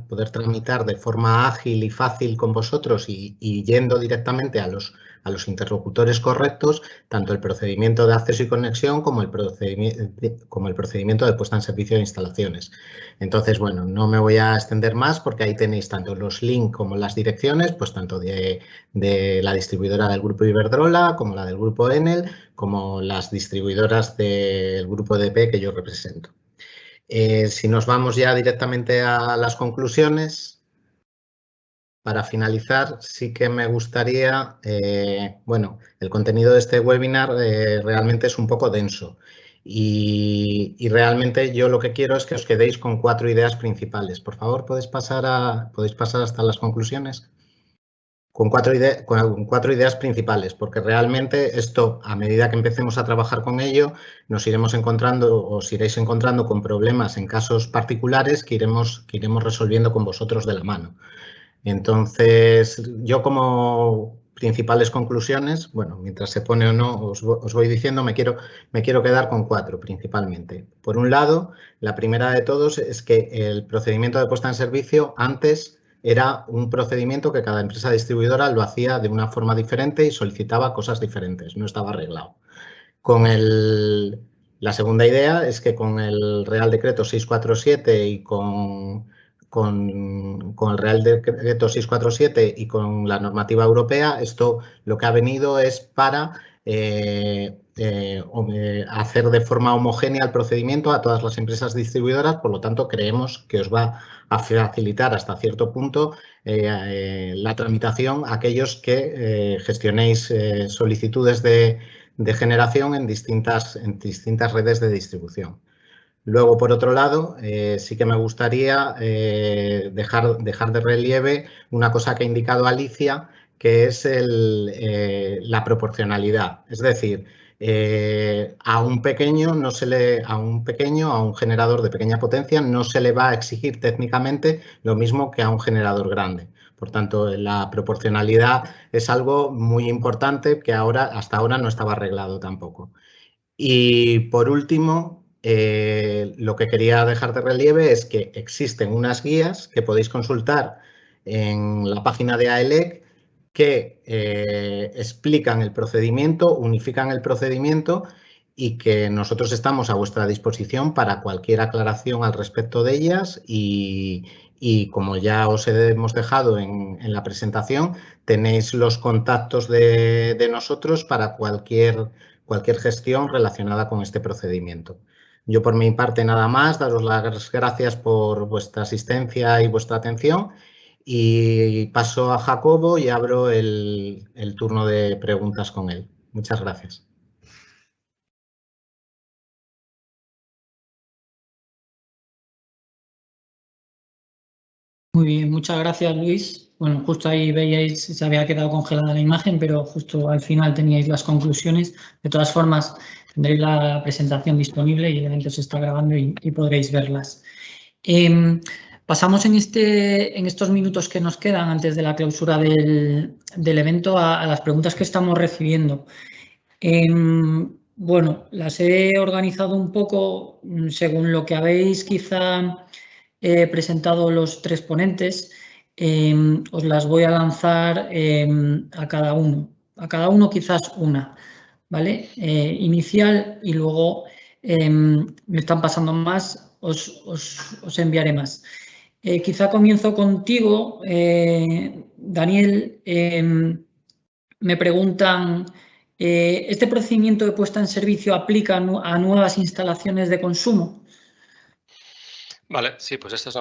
poder tramitar de forma ágil y fácil con vosotros y yendo directamente a los interlocutores correctos, tanto el procedimiento de acceso y conexión como el procedimiento de puesta en servicio de instalaciones. Entonces, bueno, no me voy a extender más porque ahí tenéis tanto los links como las direcciones, pues tanto de la distribuidora del grupo Iberdrola como la del grupo Enel, como las distribuidoras del grupo EDP que yo represento. Si nos vamos ya directamente a las conclusiones, para finalizar, sí que me gustaría, bueno, el contenido de este webinar realmente es un poco denso y realmente yo lo que quiero es que os quedéis con 4 ideas principales. Por favor, ¿podéis pasar hasta las conclusiones? Con cuatro ideas principales, porque realmente esto, a medida que empecemos a trabajar con ello, nos iremos encontrando, os iréis encontrando con problemas en casos particulares que iremos resolviendo con vosotros de la mano. Entonces, yo como principales conclusiones, bueno, mientras se pone o no, os voy diciendo, me quiero quedar con 4 principalmente. Por un lado, la primera de todos es que el procedimiento de puesta en servicio antes era un procedimiento que cada empresa distribuidora lo hacía de una forma diferente y solicitaba cosas diferentes, no estaba arreglado. La segunda idea es que con el Real Decreto 647 y con el Real Decreto 647 y con la normativa europea, esto lo que ha venido es para hacer de forma homogénea el procedimiento a todas las empresas distribuidoras, por lo tanto creemos que os va a facilitar hasta cierto punto la tramitación a aquellos que gestionéis solicitudes de generación en distintas redes de distribución. Luego, por otro lado, sí que me gustaría dejar de relieve una cosa que ha indicado Alicia, que es la proporcionalidad. Es decir, a un generador de pequeña potencia no se le va a exigir técnicamente lo mismo que a un generador grande. Por tanto, la proporcionalidad es algo muy importante que hasta ahora no estaba arreglado tampoco. Y por último, lo que quería dejar de relieve es que existen unas guías que podéis consultar en la página de AELEC que explican el procedimiento, unifican el procedimiento y que nosotros estamos a vuestra disposición para cualquier aclaración al respecto de ellas y como ya os hemos dejado en la presentación, tenéis los contactos de nosotros para cualquier gestión relacionada con este procedimiento. Yo por mi parte nada más, daros las gracias por vuestra asistencia y vuestra atención y paso a Jacobo y abro el turno de preguntas con él. Muchas gracias.
Muy bien, muchas gracias, Luis. Bueno, justo ahí veíais, se había quedado congelada la imagen, pero justo al final teníais las conclusiones. De todas formas, tendréis la presentación disponible y el evento se está grabando y podréis verlas. Pasamos en estos minutos que nos quedan antes de la clausura del evento a las preguntas que estamos recibiendo. Bueno, las he organizado un poco según lo que habéis quizá presentado los tres ponentes. Os las voy a lanzar a cada uno quizás una, ¿vale? Inicial y luego me están pasando más, os enviaré más. Quizá comienzo contigo, Daniel. Me preguntan, ¿este procedimiento de puesta en servicio aplica a nuevas instalaciones de consumo?
Vale, sí, pues esta es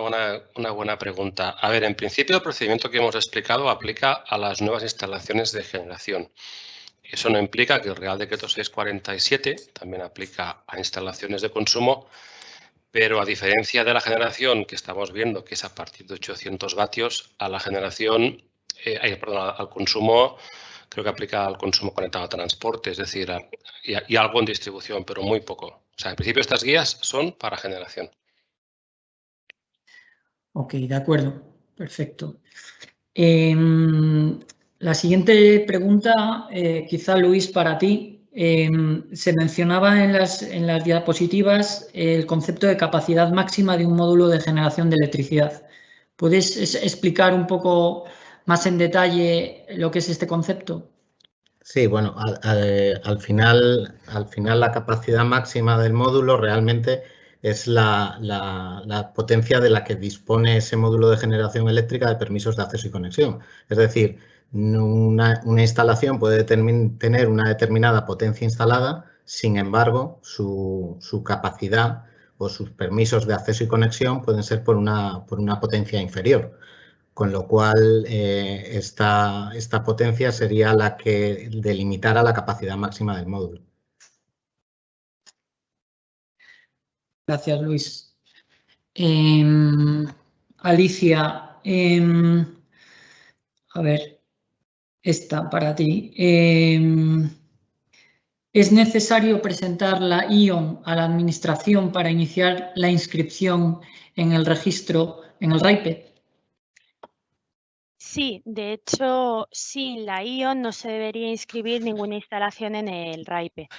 una buena pregunta. A ver, en principio el procedimiento que hemos explicado aplica a las nuevas instalaciones de generación. Eso no implica que el Real Decreto 647 también aplica a instalaciones de consumo, pero a diferencia de la generación que estamos viendo, que es a partir de 800 vatios, a la generación, al consumo, creo que aplica al consumo conectado a transporte, es decir, y algo en distribución, pero muy poco. O sea, en principio estas guías son para generación.
Ok, de acuerdo, perfecto. La siguiente pregunta, quizá Luis, para ti. Se mencionaba en las diapositivas el concepto de capacidad máxima de un módulo de generación de electricidad. ¿Puedes explicar un poco más en detalle lo que es este concepto?
Sí, bueno, al final la capacidad máxima del módulo realmente es la potencia de la que dispone ese módulo de generación eléctrica de permisos de acceso y conexión. Es decir, una instalación puede tener una determinada potencia instalada, sin embargo, su capacidad o sus permisos de acceso y conexión pueden ser por una potencia inferior. Con lo cual, esta potencia sería la que delimitara la capacidad máxima del módulo.
Gracias, Luis. Alicia, a ver, esta para ti. ¿Es necesario presentar la ION a la Administración para iniciar la inscripción en el registro, en el RAIPE?
Sí, de hecho, sin la ION no se debería inscribir ninguna instalación en el RAIPE.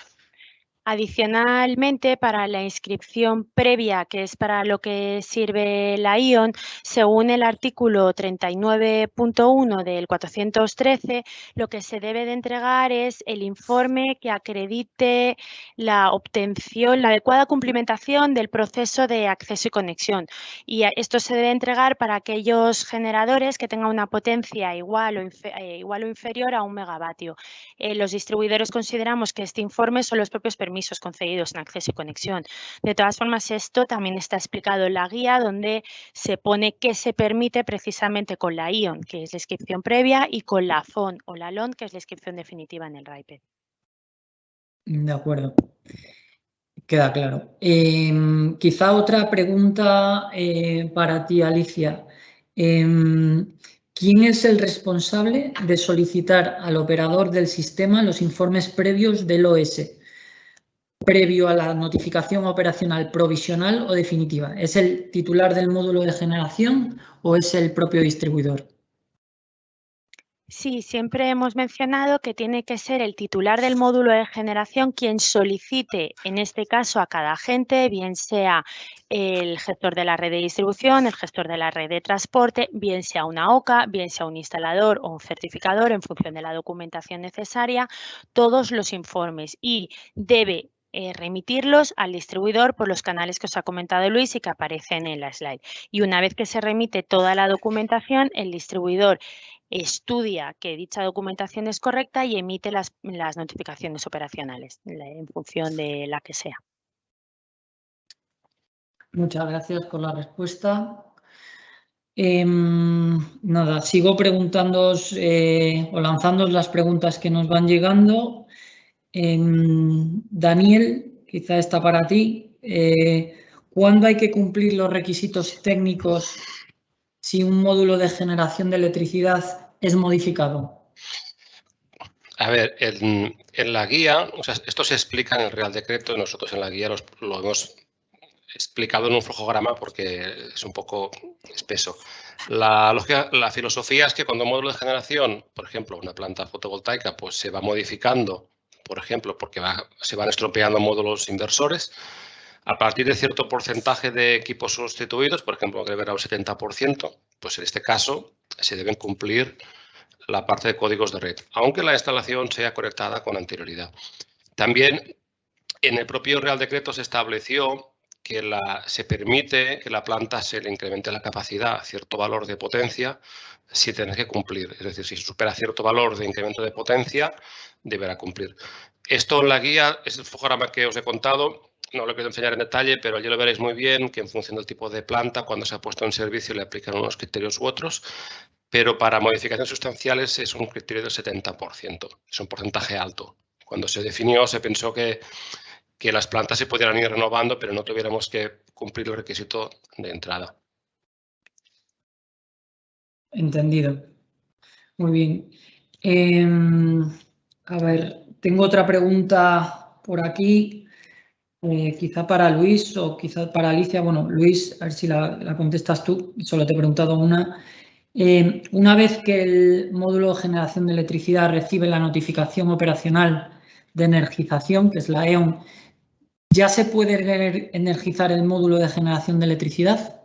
Adicionalmente, para la inscripción previa, que es para lo que sirve la ION, según el artículo 39.1 del 413, lo que se debe de entregar es el informe que acredite la obtención, la adecuada cumplimentación del proceso de acceso y conexión. Y esto se debe entregar para aquellos generadores que tengan una potencia igual o inferior a 1 megavatio. Los distribuidores consideramos que este informe son los propios permisos concedidos en acceso y conexión. De todas formas, esto también está explicado en la guía, donde se pone qué se permite precisamente con la ION, que es la inscripción previa, y con la FON o la LON, que es la inscripción definitiva en el RAIPE.
De acuerdo. Queda claro. Quizá otra pregunta para ti, Alicia. ¿Quién es el responsable de solicitar al operador del sistema los informes previos del OS, previo a la notificación operacional provisional o definitiva? ¿Es el titular del módulo de generación o es el propio distribuidor?
Sí, siempre hemos mencionado que tiene que ser el titular del módulo de generación quien solicite, en este caso, a cada agente, bien sea el gestor de la red de distribución, el gestor de la red de transporte, bien sea una OCA, bien sea un instalador o un certificador, en función de la documentación necesaria, todos los informes, y debe remitirlos al distribuidor por los canales que os ha comentado Luis y que aparecen en la slide. Y una vez que se remite toda la documentación, el distribuidor estudia que dicha documentación es correcta y emite las notificaciones operacionales en función de la que sea.
Muchas gracias por la respuesta. Nada, sigo preguntándoos o lanzándoos las preguntas que nos van llegando. Daniel, quizá está para ti. ¿Cuándo hay que cumplir los requisitos técnicos si un módulo de generación de electricidad es modificado?
A ver, en la guía, o sea, esto se explica en el Real Decreto y nosotros en la guía lo hemos explicado en un flujograma porque es un poco espeso. La filosofía es que cuando un módulo de generación, por ejemplo, una planta fotovoltaica, pues se va modificando, por ejemplo, porque se van estropeando módulos inversores, a partir de cierto porcentaje de equipos sustituidos, por ejemplo, que verá un 70%, pues en este caso se deben cumplir la parte de códigos de red, aunque la instalación sea conectada con anterioridad. También en el propio Real Decreto se estableció que se permite que la planta se le incremente la capacidad a cierto valor de potencia sin tener que cumplir. Es decir, si supera cierto valor de incremento de potencia, deberá cumplir. Esto en la guía es el flujograma que os he contado. No lo quiero enseñar en detalle, pero allí lo veréis muy bien, que en función del tipo de planta, cuando se ha puesto en servicio, le aplican unos criterios u otros. Pero para modificaciones sustanciales es un criterio del 70%. Es un porcentaje alto. Cuando se definió, se pensó que las plantas se pudieran ir renovando, pero no tuviéramos que cumplir el requisito de entrada.
Entendido. Muy bien. A ver, tengo otra pregunta por aquí, quizá para Luis o quizá para Alicia. Bueno, Luis, a ver si la contestas tú, solo te he preguntado una. Una vez que el módulo de generación de electricidad recibe la notificación operacional de energización, que es la EON, ¿ya se puede energizar el módulo de generación de electricidad?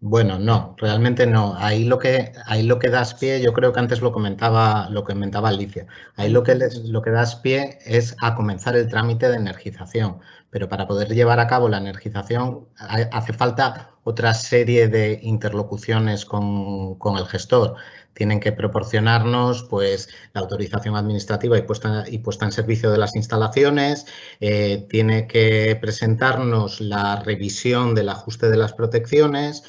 Bueno, no, realmente no. Ahí lo que das pie, yo creo que antes lo comentaba Alicia, ahí lo que das pie es a comenzar el trámite de energización, pero para poder llevar a cabo la energización hace falta otra serie de interlocuciones con el gestor. Tienen que proporcionarnos pues la autorización administrativa y puesta en servicio de las instalaciones, tiene que presentarnos la revisión del ajuste de las protecciones.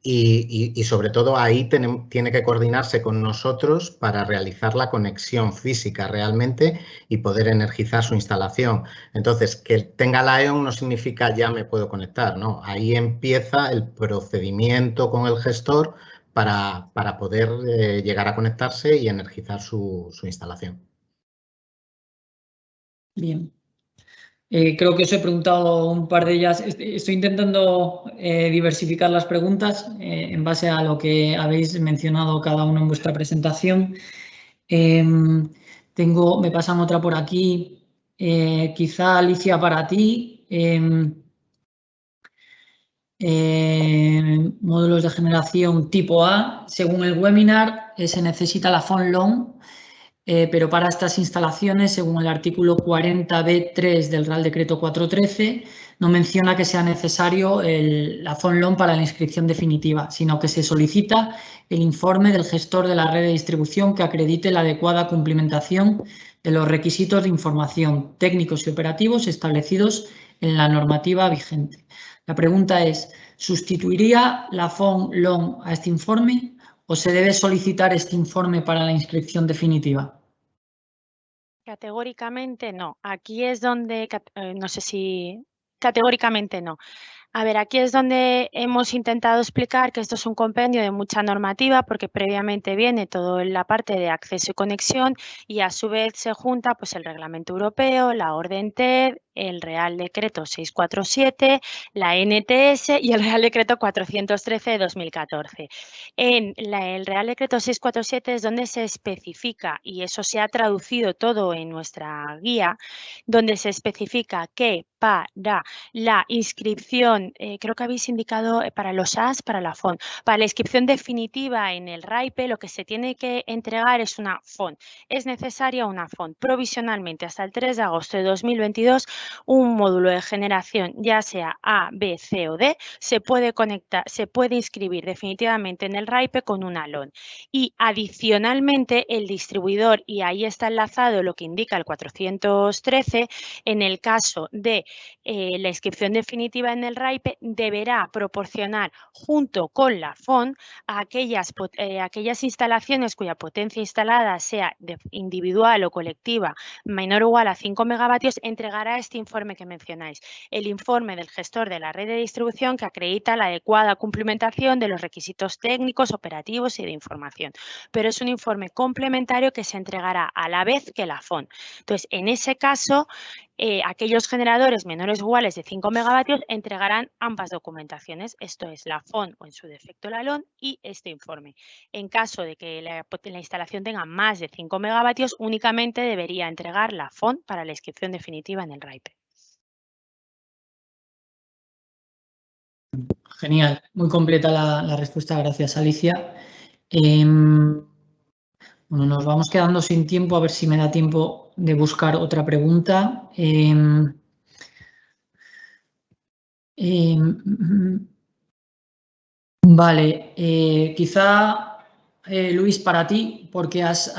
Y sobre todo ahí tiene que coordinarse con nosotros para realizar la conexión física realmente y poder energizar su instalación. Entonces, que tenga la EON no significa ya me puedo conectar, ¿no? Ahí empieza el procedimiento con el gestor para poder llegar a conectarse y energizar su instalación.
Bien. Creo que os he preguntado un par de ellas. Estoy intentando diversificar las preguntas en base a lo que habéis mencionado cada uno en vuestra presentación. Me pasan otra por aquí. Quizá, Alicia, para ti. Módulos de generación tipo A. Según el webinar, se necesita la FON-LON. Pero para estas instalaciones, según el artículo 40b3 del Real Decreto 413, no menciona que sea necesario la FON-LON para la inscripción definitiva, sino que se solicita el informe del gestor de la red de distribución que acredite la adecuada cumplimentación de los requisitos de información técnicos y operativos establecidos en la normativa vigente. La pregunta es, ¿sustituiría la FON-LON a este informe o se debe solicitar este informe para la inscripción definitiva?
Categóricamente no. Aquí es donde, no sé si, categóricamente no. A ver, aquí es donde hemos intentado explicar que esto es un compendio de mucha normativa porque previamente viene todo en la parte de acceso y conexión y a su vez se junta pues el Reglamento Europeo, la Orden TED, el Real Decreto 647, la NTS y el Real Decreto 413 de 2014. En el Real Decreto 647 es donde se especifica, y eso se ha traducido todo en nuestra guía, donde se especifica que para la inscripción, creo que habéis indicado para los SAS, para la FON, para la inscripción definitiva en el RAIPE, lo que se tiene que entregar es una FON. Es necesaria una FON. Provisionalmente, hasta el 3 de agosto de 2022, un módulo de generación, ya sea A, B, C o D, se puede conectar, se puede inscribir definitivamente en el RAIPE con una LON. Y adicionalmente, el distribuidor, y ahí está enlazado lo que indica el 413, en el caso de la inscripción definitiva en el RAIPE, deberá proporcionar junto con la FON a aquellas instalaciones cuya potencia instalada sea individual o colectiva menor o igual a 5 megavatios, entregará este este informe que mencionáis, el informe del gestor de la red de distribución que acredita la adecuada cumplimentación de los requisitos técnicos, operativos y de información. Pero es un informe complementario que se entregará a la vez que la FON. Entonces, en ese caso, aquellos generadores menores o iguales de 5 megavatios entregarán ambas documentaciones, esto es la FON o en su defecto la LON y este informe. En caso de que la instalación tenga más de 5 megavatios, únicamente debería entregar la FON para la inscripción definitiva en el RAIPE.
Genial, muy completa la respuesta, gracias Alicia. Bueno, nos vamos quedando sin tiempo, a ver si me da tiempo de buscar otra pregunta. Vale, quizá Luis, para ti, porque has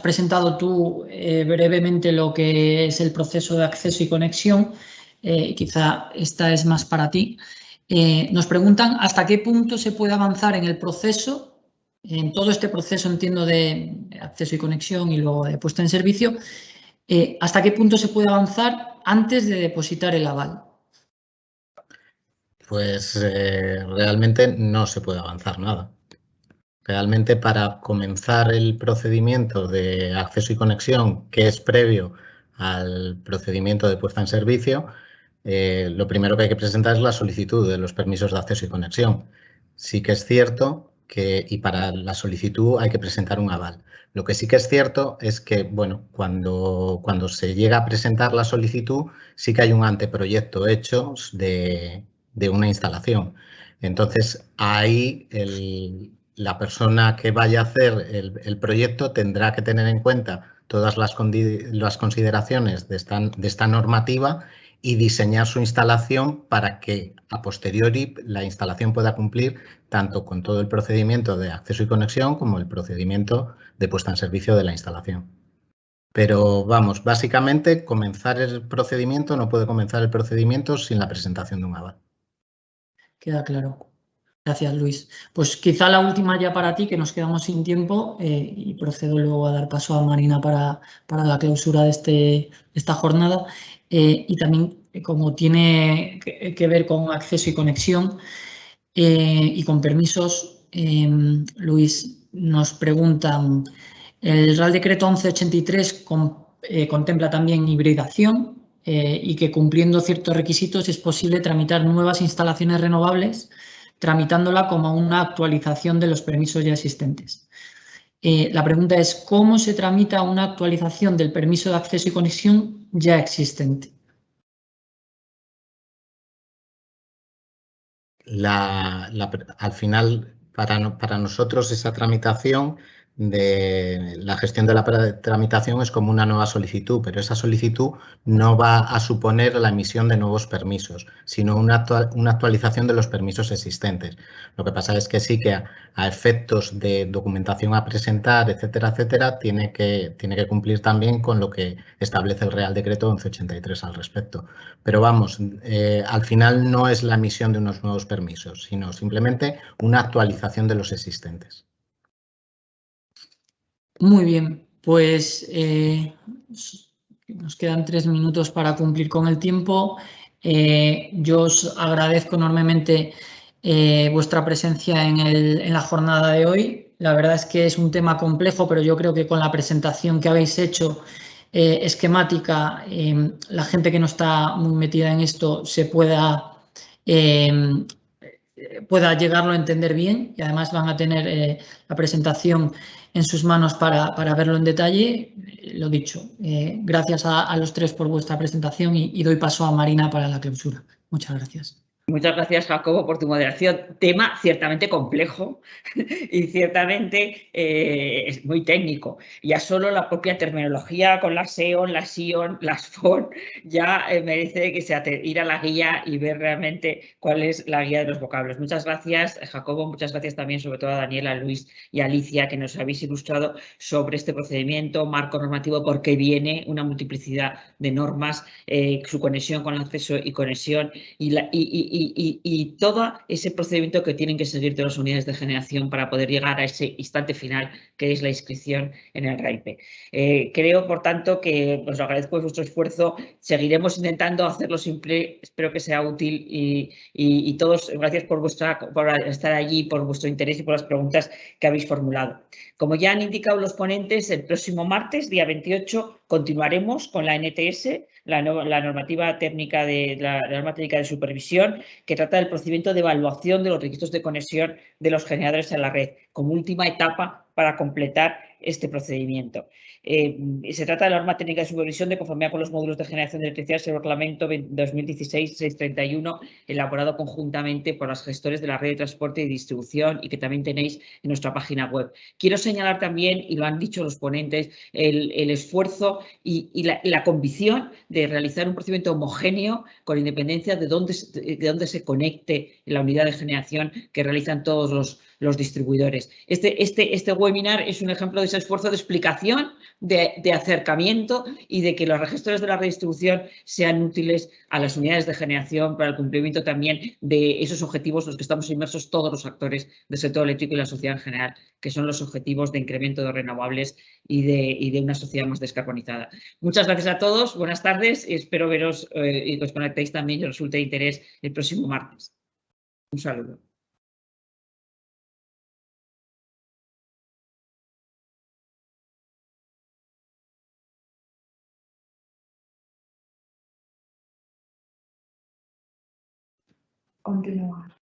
presentado tú brevemente lo que es el proceso de acceso y conexión, quizá esta es más para ti. Nos preguntan hasta qué punto se puede avanzar en el proceso, en todo este proceso, entiendo, de acceso y conexión y luego de puesta en servicio, hasta qué punto se puede avanzar antes de depositar el aval.
Pues realmente no se puede avanzar nada. Realmente para comenzar el procedimiento de acceso y conexión, que es previo al procedimiento de puesta en servicio, lo primero que hay que presentar es la solicitud de los permisos de acceso y conexión. Sí que es cierto que, y para la solicitud hay que presentar un aval. Lo que sí que es cierto es que, bueno, cuando se llega a presentar la solicitud, sí que hay un anteproyecto hecho de una instalación. Entonces, ahí la persona que vaya a hacer el proyecto tendrá que tener en cuenta todas las consideraciones de esta normativa y diseñar su instalación para que a posteriori la instalación pueda cumplir tanto con todo el procedimiento de acceso y conexión como el procedimiento de puesta en servicio de la instalación. Pero vamos, básicamente comenzar el procedimiento, no puede comenzar el procedimiento sin la presentación de un aval.
Queda claro. Gracias, Luis. Pues quizá la última ya para ti, que nos quedamos sin tiempo, y procedo luego a dar paso a Marina para la clausura de esta jornada. Y también, como tiene que ver con acceso y conexión y con permisos, Luis, nos preguntan, el Real Decreto 1183 contempla también hibridación y que cumpliendo ciertos requisitos es posible tramitar nuevas instalaciones renovables tramitándola como una actualización de los permisos ya existentes. La pregunta es, ¿cómo se tramita una actualización del permiso de acceso y conexión ya existente?
Al final, para nosotros, esa tramitación de la gestión de la tramitación es como una nueva solicitud, pero esa solicitud no va a suponer la emisión de nuevos permisos, sino una actualización de los permisos existentes. Lo que pasa es que sí que a efectos de documentación a presentar, etcétera, etcétera, tiene que cumplir también con lo que establece el Real Decreto 1183 al respecto. Pero vamos, al final no es la emisión de unos nuevos permisos, sino simplemente una actualización de los existentes.
Muy bien, pues nos quedan 3 minutos para cumplir con el tiempo. Yo os agradezco enormemente vuestra presencia en la jornada de hoy. La verdad es que es un tema complejo, pero yo creo que con la presentación que habéis hecho esquemática, la gente que no está muy metida en esto se pueda llegarlo a entender bien y además van a tener la presentación en sus manos para verlo en detalle. Lo dicho, gracias a los tres por vuestra presentación y doy paso a Marina para la clausura. Muchas gracias.
Muchas gracias, Jacobo, por tu moderación. Tema ciertamente complejo y ciertamente es muy técnico. Ya solo la propia terminología con las SEON, las SION, las FON, ya merece que ir a la guía y ver realmente cuál es la guía de los vocablos. Muchas gracias, Jacobo. Muchas gracias también, sobre todo a Daniela, a Luis y a Alicia, que nos habéis ilustrado sobre este procedimiento, marco normativo, porque viene una multiplicidad de normas, su conexión con el acceso y conexión y y todo ese procedimiento que tienen que seguir todas las unidades de generación para poder llegar a ese instante final que es la inscripción en el RAIPE. Creo, por tanto, que os agradezco vuestro esfuerzo. Seguiremos intentando hacerlo simple. Espero que sea útil y todos, gracias por estar allí, por vuestro interés y por las preguntas que habéis formulado. Como ya han indicado los ponentes, el próximo martes, día 28, continuaremos con la NTS, la normativa técnica la norma técnica de supervisión, que trata del procedimiento de evaluación de los requisitos de conexión de los generadores en la red, como última etapa para completar este procedimiento. Se trata de la norma técnica de supervisión de conformidad con los módulos de generación de electricidad según el reglamento 2016-631, elaborado conjuntamente por los gestores de la red de transporte y distribución y que también tenéis en nuestra página web. Quiero señalar también, y lo han dicho los ponentes, el esfuerzo y la convicción de realizar un procedimiento homogéneo con independencia de dónde se conecte la unidad de generación que realizan todos los distribuidores. Este webinar es un ejemplo de ese esfuerzo de explicación, de acercamiento y de que los registros de la redistribución sean útiles a las unidades de generación para el cumplimiento también de esos objetivos en los que estamos inmersos todos los actores del sector eléctrico y la sociedad en general, que son los objetivos de incremento de renovables y de una sociedad más descarbonizada. Muchas gracias a todos, buenas tardes y espero veros y que os conectéis también y os resulte de interés el próximo martes. Un saludo.
Continuar.